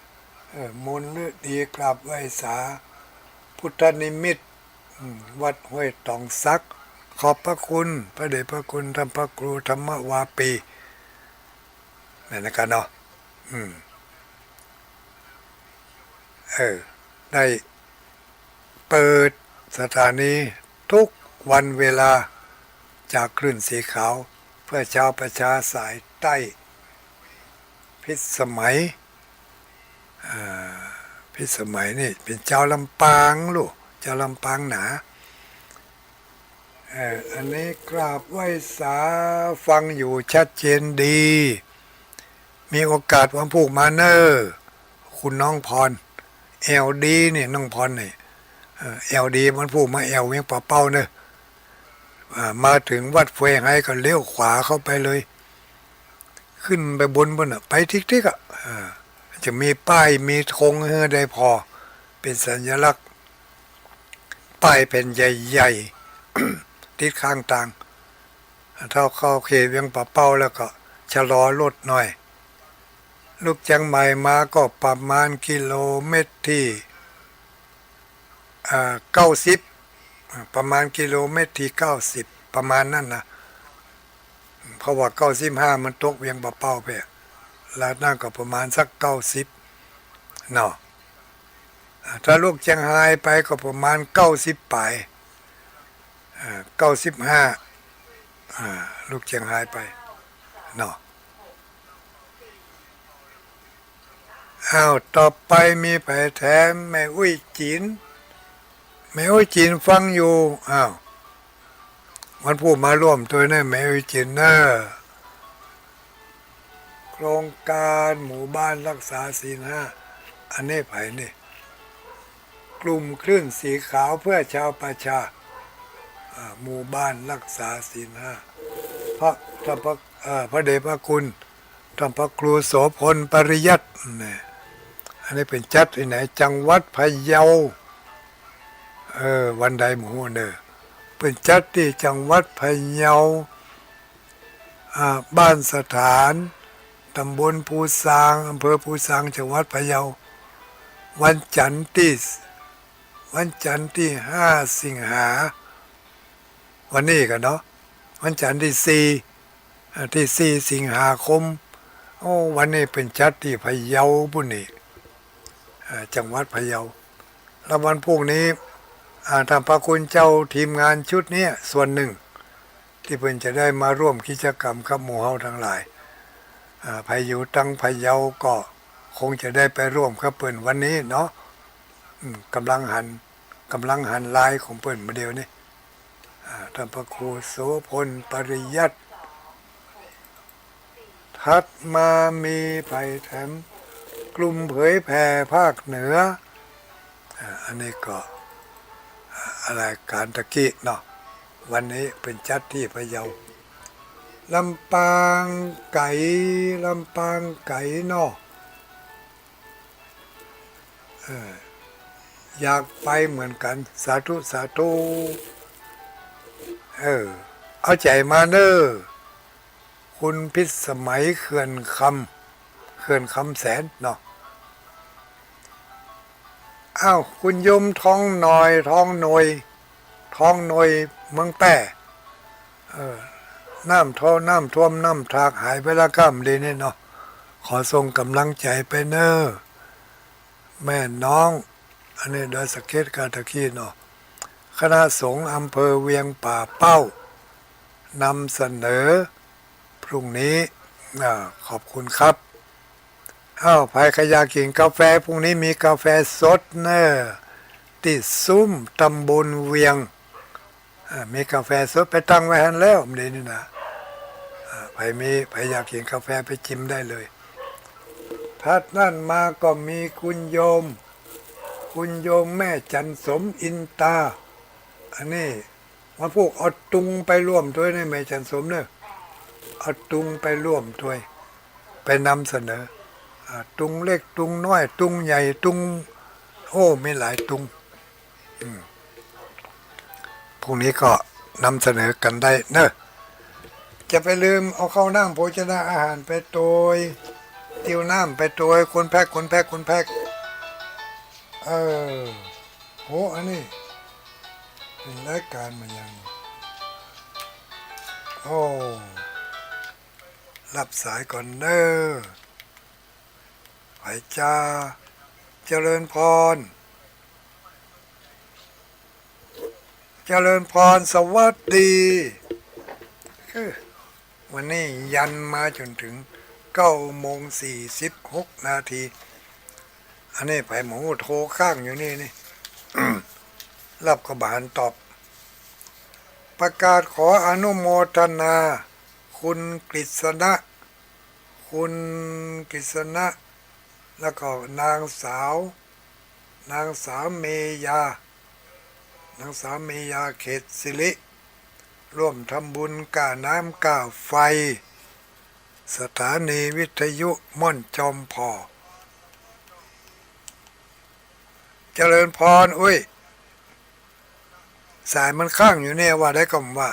มนฤดีกราบไหว้สาพุทธนิมิต วัดห้วยตองซักขอบพระคุณพระเดชพระคุณธรรมพระครูธรรมวาปีนี่นะครับเนาะได้เปิดสถานีทุกวันเวลาจากคลื่นสีขาวเพื่อชาวประชาสายใต้พิสมัยพิสมัยนี่เป็นเจ้าลำปางลูกเจ้าลำปางหนาอันนี้กราบไหว้สาฟังอยู่ชัดเจนดี มีโอกาสวันพูกมาเนอร์คุณน้องพรเอลดีเนี่ยน้องพรเนี่ยเอลดีมันพูกมาเอลเวียงป่าเป้าเนอะมาถึงวัดเฟยไฮก็เลี้ยวขวาเข้าไปเลย ขึ้นไปบนอ่ะไปทิกๆอ่ะจะมีป้ายมีธงให้ได้พอ เป็นสัญลักษณ์ป้ายเป็นใหญ่ๆ ติดข้างทางถ้าเข้าเขตเวียงป่าเป้าแล้วก็ชะลอรถหน่อย ลูกจังใหม่มาก็ประมาณกิโลเมตรที่90ประมาณกิโลเมตรที่90ประมาณนั้นนะเพราะว่า95มันตกเวียงป่าเป้าไปแล้วนั่นก็ประมาณสัก90เนาะถ้าลูกเชียงไฮ้ไปก็ประมาณ90ปลาย95ลูกเชียงไฮ้ไปเนาะอ้าวต่อไปมีไผ่แถมแม่อุ้ยจีนแม่อุ้ยจีนฟังอยู่อ้าวมันพูดมาร่วมตัวนี่แม่อุ้ยจีนเนอโครงการหมู่บ้านรักษาศีลห้าอันนี้ไผ่นี่กลุ่มคลื่นสีขาวเพื่อชาวประชาหมู่บ้านรักษาศีลห้าพระเดชพระคุณท่านพระครูโสพลปริยัติเนี่ยอันนี้เป็นจัดที่ไหนจังหวัดพะเยาวันใดหมู่เนอเป็นจัดที่จังหวัดพะเยาบ้านสถานตำบลภูซางอำเภอภูซางจังหวัดพะเยาวันจันทร์ที่5 สิงหาวันนี้กันเนาะวันจันทร์ที่4 สิงหาคมวันนี้เป็นจัดที่พะเยาบุญนี่จังหวัดพะเยาแล้ววันพรุ่งนี้ท่านพระคุณเจ้าทีมงานชุดนี้ส่วนหนึ่งที่เพิ่นจะได้มาร่วมกิจกรรมกับหมู่เฮาทั้งหลายพายุตั้งพะเยาก็คงจะได้ไปร่วมกับเพิ่นวันนี้เนาะกำลังหันลายของเพิ่นมาเดียวนี่ท่านพระครูโสพลปริยัติถัดมามีไผ่แถมกลุ่มเผยแผ่ภาคเหนืออันนี้ก็อะไรการตะกี้เนาะวันนี้เป็นจัดที่พะเยาลำปางไก่เนาะอยากไปเหมือนกันสาธุเอาใจมาเนอคุณพิสมัยเขื่อนคำแสนเนาะอ้าวคุณยมท้องหน่อยเมืองแป้น้ำท่วมน้ำทากหายไปละก้ามเลยนี่เนาะขอส่งกำลังใจไปเนอแม่น้องอันนี้โดยสเก็ตกาตะกี้เนาะคณะสงฆ์อำเภอเวียงป่าเป้านำเสนอพรุ่งนี้ขอบคุณครับภายขยากินกาแฟพรุ่งนี้มีกาแฟสดเนอติดซุ้มตำบลเวียงมีกาแฟสดไปตั้งไว้หันแล้วนี่นะใครอยากกินกาแฟไปชิมได้เลยถัดนั่นมาก็มีคุณโยมแม่จันสมอินตาอันนี้มาพวกเอาตุงไปร่วมด้วยในแม่จันสมเนอะเอาตุงไปร่วมด้วยไปนำเสนอตุงเล็กตุงน้อยตุงใหญ่ตุงมีหลายตุงพรุ่งนี้ก็นำเสนอกันได้เนอะจะไปลืมเอาเข้านั่งโภชนาอาหารไปโดยติวน้ำไปโดยคนแพ็กโหอันนี้ เป็นรายการมายังโอ้รับสายก่อนเนอไหจ้าเจริญพรเจริญพรสวัสดีวันนี้ยันมาจนถึง9:46 นาทีอันนี้ไผ่หมูโทรข้างอยู่นี่ รับกบาลตอบประกาศขออนุโมทนาคุณกฤษณะคุณกฤษณะแล้วก็นางสาเมยานางสาวเมยาเขตสิริร่วมทำบุญก่าน้ำก่าไฟสถานีวิทยุม่อนจอมพอเจริญพรอุ้ยสายมันข้างอยู่เนี่ยว่าได้ก็ว่า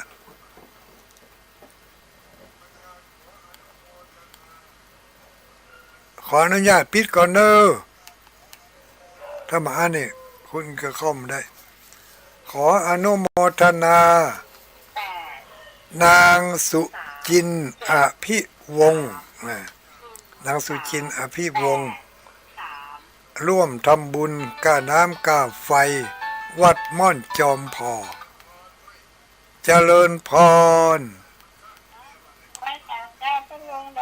ขออนุญาตปิดก่อนเนอะถ้ามาเนี่ยคุณก็เข้ามาได้ขออนุโมทนานางสุจินอภิวงศ์นางสุจินอภิวงศ์ร่วมทำบุญก่าน้ำก่าไฟวัดม่อนจอมพอเจริญพรไปสั่งเจ้าพระลงเล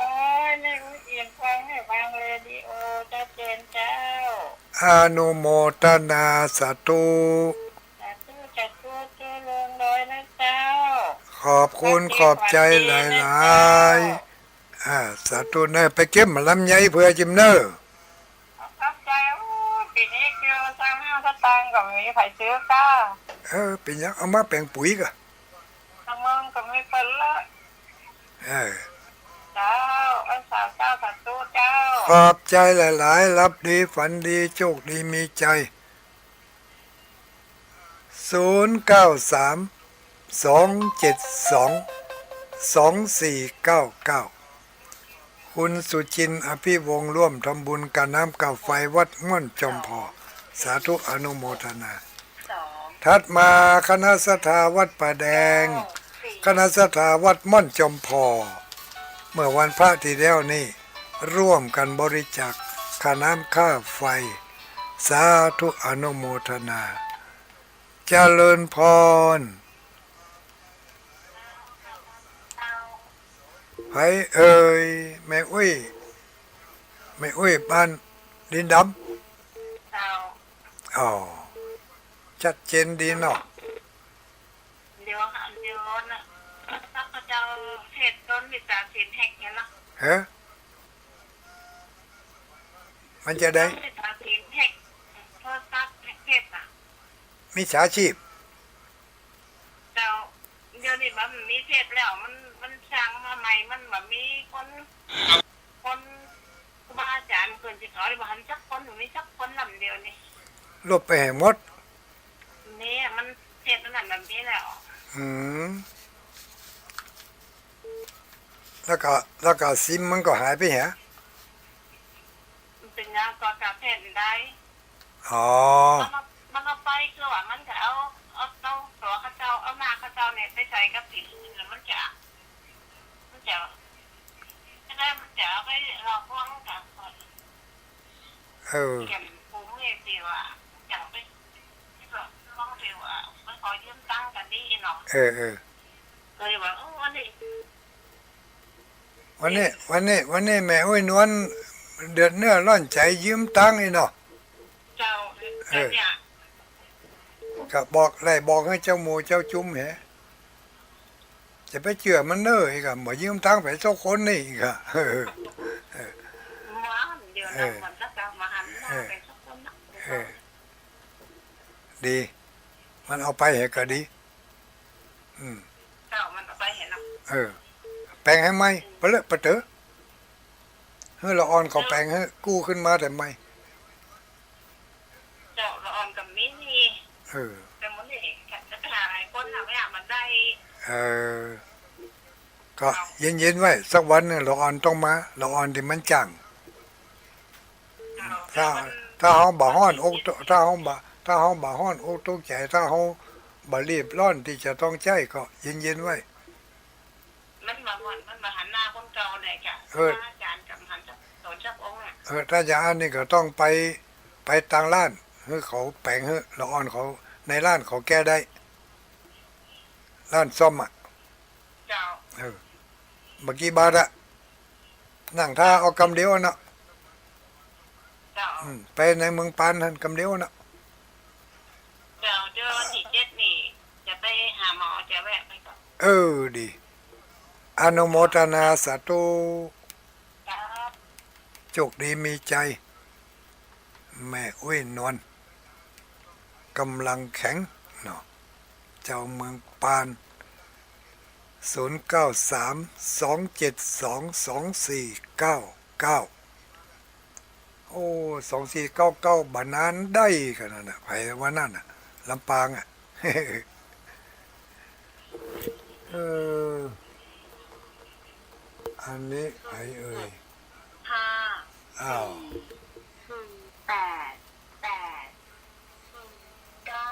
ยไม่รู้เอียงฟังให้ฟังเรดิโอจะเจนเจ้าอนุโมทนาสาธุจะตู้ลงเลยนะเจ้าขอบคุณขอบใจหลายๆสาธุเนอไปเก็บมาลำไยเพื่อจิมเนอขอบใจปีนี้กิโล35 สตางค์ก็มีไผ่ซื้อก้าเป็นยังเอามาแปลงปุ๋ยกะน้ำมันก็ไม่เป็นละเจ้าไอ้สาวเจ้าสัตว์เจ้าขอบใจหลายๆรับดีฝันดีโชคดีมีใจ0932722499คุณสุจินอภิวงศ์ร่วมทำบุญกันน้ำกับไฟวัดม่อนจอมพอสาธุอนุโมทนาถัดมาคณะสถาวัดป่าแดงคณะสถาวัดม่อนจอมพอเมื่อวันพระที่แล้วนี่ร่วมกันบริจาคค่าน้ำค่าไฟสาธุอนุโมทนาเจริญพรไผเอ่ยแม่อุ้ยบ้านดินดำชัดเจนดีเนาะเดี๋ยวนะถ้าเขาจะเห็ดต้นวิสาเห็ดแหกเนี่ยนะมันจะได้วิสาเห็ดแหกโทรศัพท์แหกอ่ะมิจฉาชีพเดี๋ยวนี้มันมีเทปแล้วมันช่างมาใหม่มันแบบมีคนครูบาอาจารย์เกินสิเขาเลยบอกหันสักคนหรือไม่สักคนลำเดียวนี่ลบไปให้หมดนี่มันเทปนั่นแบบนี้แล้วแล้วก็ซิมมันก็หายไปเหรอมันเป็นงานก่อการแพทย์ได้มันเอาไปคือว่ามันก็เอาตัวข้าเจ้าเอาหน้าข้าเจ้าเนี่ยไปใส่กับผิดแล้วมันจะเอาไปหลอกลวงกันเก็บปูเงี้ยสิว่าจะไปหลอกลวงสิว่ามันขอยืมตังค์กันดีเนาะเลยว่าวันนี้แม่อุ้ยนวลเดือดเนื้อร้อนใจยืมตังค์เนาะเจ้าเนี่ยก็บอกให้เจ้าหมูเจ้าจุ้มเหรอจะไปเชื่อมันเนอะอีกอะบ่ยืมตังค์ไปเจ้าคนนี่อีกอะเดี๋ยวนะมันจะกลับมาหันหน้าไปสักคนนะดีมันเอาไปเหรอก็ดีเจ้ามันเอาไปเห็นหรอแปลงให้ไหมปะเลอะปะเต๋อเฮ้ยละอ่อนเขาแปลงให้กู้ขึ้นมาแต่ไม่เจ้าละอ่อนกับมินี่แต่มันเด็กจะไปหาอะไรคนหาไม่อยากมันได้ก็เย็นๆไว้สักวันนึงละอ่อนต้องมาละอ่อนที่มันจังถ้าห้องบ่ฮ้อนอกถ้าห้องบ่ฮ้อนอกตกใจถ้าห้อง บ่รีบร้อนที่จะต้องใช้ก็เย็นๆไว้ มันมาหมดมันมาหันหน้าคนเก่าเลยค่ะ เออ อาจารย์กับหันจักสอนจักองค์อ่ะ ถ้าจะอ่านนี่ก็ต้องไปต่างร้านให้เขาแปลงให้ละอ่อนเขาในร้านเขาแก้ได้ร้านซ่อมอ่ะ เจ้า เมื่อกี้บาทอะนั่งท่าเอากำเดียวนะ เจ้า ไปในเมืองปานนั่นกำเดียวนะ เจ้าเจอวันที่7นี่ จะไปหาหมอจะแวะไปก่อน ดีอนุโมทนาสาธุ ครับ โชคดีมีใจ แม่อุ้ยนวลกำลังแข็งเนาะเจ้าเมืองปาน0932722499โอ้2499บานานได้ขนาดน่ะไผว่านั่นน่ะลำปางอ่ะ เอออันนี้ไผเอ่ย ห้า อ้าว แปดเก้า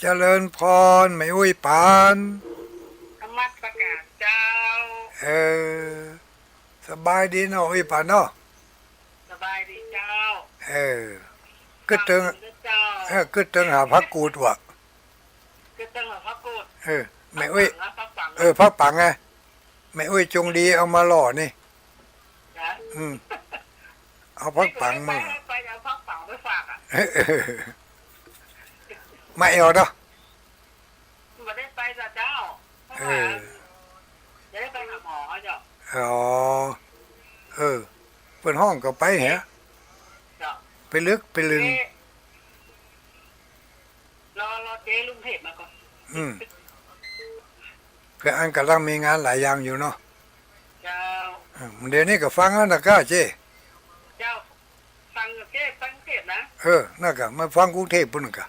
เจริญพรไม่อุ้ยปาน ธรรมัสประกาศเจ้า เออสบายดีเนาะอุ้ยปานเนาะ สบายดีเจ้า เออก็ตึง เจ้า ก็ตึงหาพักกูดว่ะ ก็ต้องหาพระกูด ไม่อุ้ย พระฝัง พักปังไงไม่อุ้ยจงดีเอามาหล่อนี่ นะ เอาพักปังมา ไปเอาพระฝังไปฝากอ่ะ ไม่เอาเนาะ มาได้ไปจ้ะเจ้าเพราะ เอ ว่า อ จะได้ไปหาหมอเจ้า อ๋อเปิดห้องก็ไปเหรอ เจ้า ไปลึกไปลึง เจ๊รอเจ๊ลุงเทพมาก่อน เพื่ออันกำลังมีงานหลายอย่างอยู่เนาะ เจ้า เดี๋ยวนี้ก็ฟังอันนะก้าเจ้ เจ้าฟังเจ๊ฟังเทพนะ น่ะก็มาฟังกรุงเทพปุ่นกะ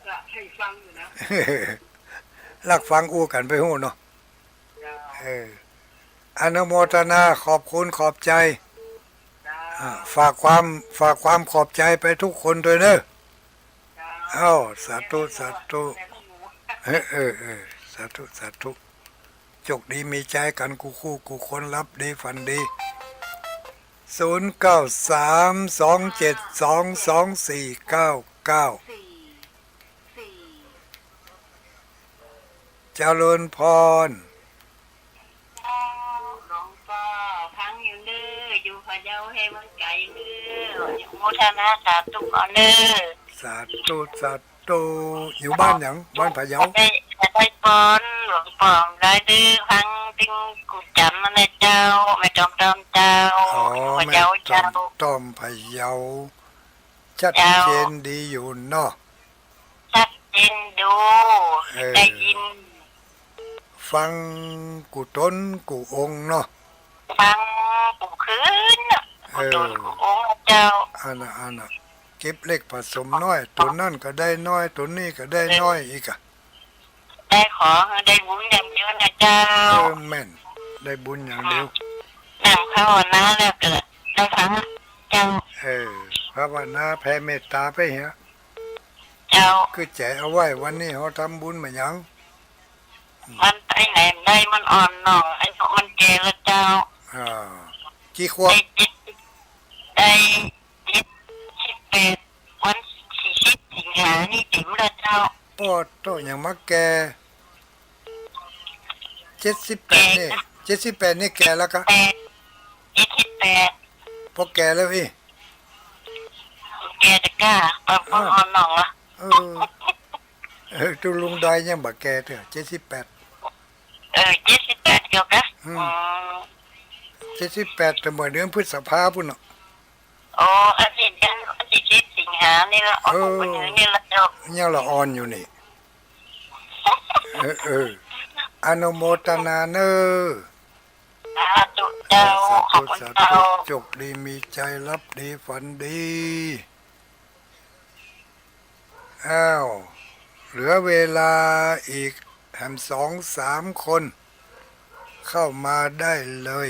จะให้ฟังอยู่นะ ลักฟังอู้กันไปหู้เนาะ เจ้า อนุโมทนาขอบคุณขอบใจ เจ้า ฝากความขอบใจไปทุกคนด้วยเนอะ เจ้า เอ้าสาธุสาธุ แม่ของหนู สาธุสาธุโชคดีมีใจกันกูคู่กูคนรับดีฝันดี0932722499เจริญพร น้องก็พังอยู่เด้ออยู่พะเยาให้มันไกลเด้ออยู่โมทนาสาธุก่อนเด้อ สาธุสาธุอยู่บ้านหยังบ้านพะเยา ได้ปอนหลวงปอมได้ดื้อพังติ้งกูจำมันเลยเจ้าไม่จอมเจ้า อ๋อ พะ แม่ เยา ต้อ เจ้าม ต้อมพะเยาชัดเจนดีอยู่เนาะ ชัดเจนดูได้ยิน ฟังกูต้นกูองค์เนาะ ฟังกูคืนกูโดนกูองค์เจ้า อันน่ะเก็บเล็กผสมน้อยตัวนั่นก็ได้น้อยตัวนี้ก็ได้น้อยอีกอะ ได้ขอได้บุญอย่างเยอะนะเจ้า แม่นได้บุญอย่างเดียว นั่งภาวนาแล้วเกิดได้ฟังเจ้า ภาวนาแผ่เมตตาไปเหรอ เจ้า คือแจกเอาไว้วันนี้เขาทำบุญมาหยัง มันไปไหนได้มันอ่อนหน่องไอ้พวกมันแก่แล้วเจ้า อ่ากี่ขวบ ได้78วัน40สิงหานี่ถึงแล้วเจ้า ปอดโตอย่างมักแก78นี่แกแล้วกะ 78พอแกแล้วอี แกจะกล้าปะปะอ่อนหน่องละ ตุลุงดอยยังบักแกเถอะ78 78เกี่ยวกับ78แต่เมื่อเดือนพฤษภาพุ่นเนาะ โอ้อาทิตย์กันอาทิตย์สิงหานี่ละโอ้โหนี่ละเจ้า ยังละอ่อนอยู่นี่อนุโมทนาเนอ สาธุเจ้า สา ขอบ ธุ คุณ สา เจ้า ธุจบดีมีใจรับดีฝันดีอ้าวเหลือเวลาอีกแหม2-3 คนเข้ามาได้เลย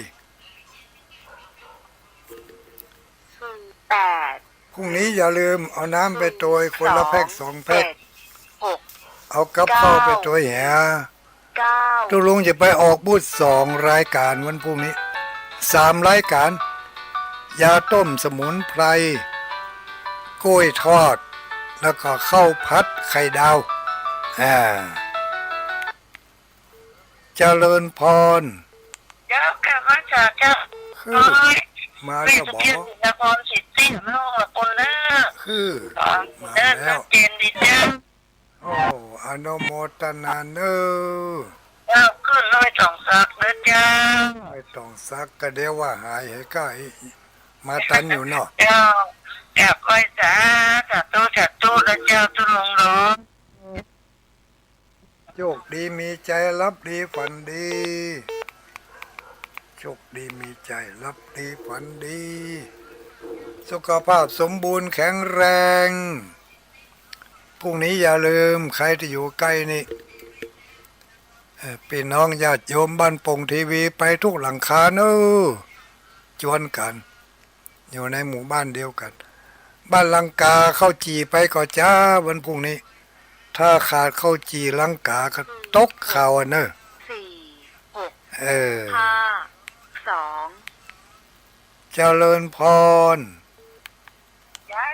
08 พรุ่งนี้อย่าลืมเอาน้ำไปโตยคนละแพ็ก2 แพ็ก 7 6 เอากับข้าวไปโตยแห 9 ตุลุงจะไปออกบูธ2 รายการวันพรุ่งนี้3 รายการยาต้มสมุนไพรกล้วยทอด แล้วก็ข้าวผัดไข่ดาวเจริญพร เจ้าแก้วก็จะเจ้า คือ น้อย มา ไม่ แล้ว สุ บอ เกียรตินครสิทธิ์โลกคนเลิก คือมา เลิก แล้ว เจนดีเจ้า โอ้อนุโมทนาเนอ เจ้าขึ้นร้อย2 สักเด้อเจ้า ไม่ต้องซักก็เดี๋ยวว่าหายให้ใกล้มาตันอยู่เนาะ เจ้าแอบก้อยจ้าจัดตู้แล้วเจ้าตุลงร้อง โชคดีมีใจรับดีฝันดีโชคดีมีใจรับดีฝันดี สุขภาพสมบูรณ์แข็งแรงพรุ่งนี้อย่าลืมใครที่อยู่ใกล้นี่พี่น้องญาติโยมบ้านปงทีวีไปทุกหลังคาเนอะชวนกัน อยู่ในหมู่บ้านเดียวกัน บ้านลังกาเข้าจีไปก็จ้าวันพรุ่งนี้ ถ้าขาดเข้าจีลังกาก็ตกข่าวอะเนอะ 4 6 เออ 5 2 เจริญพร เจ้า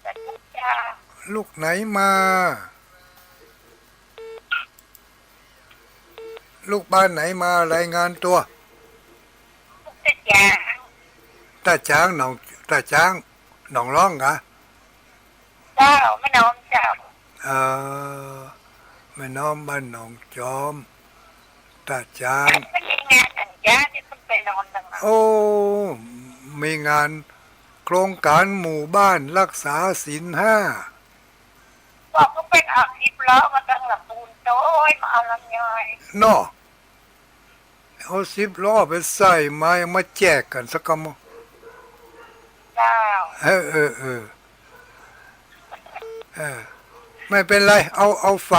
จัดเจ้า ลูกไหนมา ลูกบ้านไหนมารายงานตัว จ้า ตาจ้างหนองตาจ้างหนองร้องกะ เจ้าไม่น้องเจ้า เออแม่น้องบ้านหนองจอมตาจ้าง ไม่ใช่งานอันจ้าที่คุณไปนอนดังนั้น โอ้มีงานโครงการหมู่บ้านรักษาศีล5บอกก็เป็นอาชีพล้อมาตั้งหลับปูนโต้ยมาเอาลำย่อย เนาะเอา10 ล้อไปใส่ไม้มาแจกกันสักกะมั้ง เจ้า เออไม่เป็นไรเอาฝ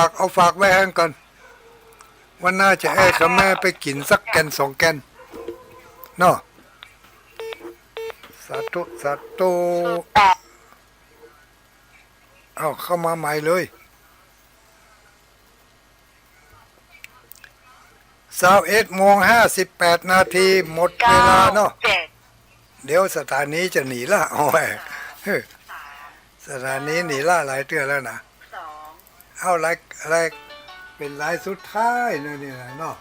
ากไว้ให้ก่อนวันหน้าจะให้กับแม่ไปกินสักแกน2 แกนเนาะสาธุ แต่ เอาเข้ามาใหม่เลย21:58 หมดเวลาเนาะ 7 เดี๋ยวสถานีจะหนีละโอ้ยสถานีหนีละหลายเทื่อแล้วนะ 2 เอาอะไรเป็นลายสุดท้ายนี่นะเนาะ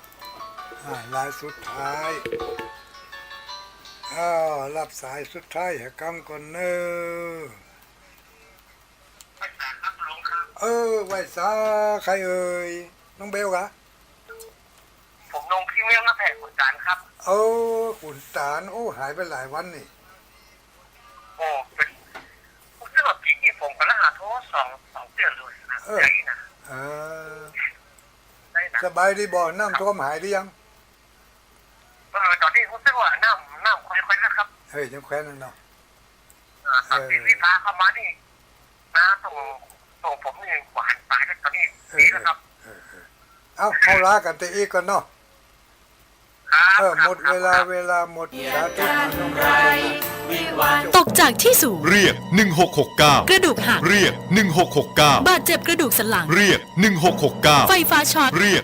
ลายสุดท้ายอ้าวรับสายสุดท้ายให้กำก่อนเนอะไว้ซาใครเอ่ยน้องเบลกะ ผมลงพี่เมียมาแผ่ขุนจานครับ ขุนตาลหายไปหลายวันนี่ โอ้เป็นผมจะแบบพี่ผมก็รหัสโทร2 เดือนเลยนะใจนะ ได้นะ สบายดีบ่น้ำท่วมหายหรือยัง ตอนนี้ผมคิดว่าน้ำค่อยๆนะครับ เฮ้ยยังแคว้นนั่นเนาะ ตอนที่พี่พาเข้ามานี่น้าส่งผมนี่หวานตายแล้วตอนนี้ดีแล้วครับ เอาลากันแต่อีกก่อนเนาะหมดเวลาหมดสาธุน้องเบล ตกจากที่สูง เรียก 1669 กระดูกหัก เรียก 1669 บาดเจ็บกระดูกสันหลัง เรียก 1669 ไฟฟ้าช็อต เรียก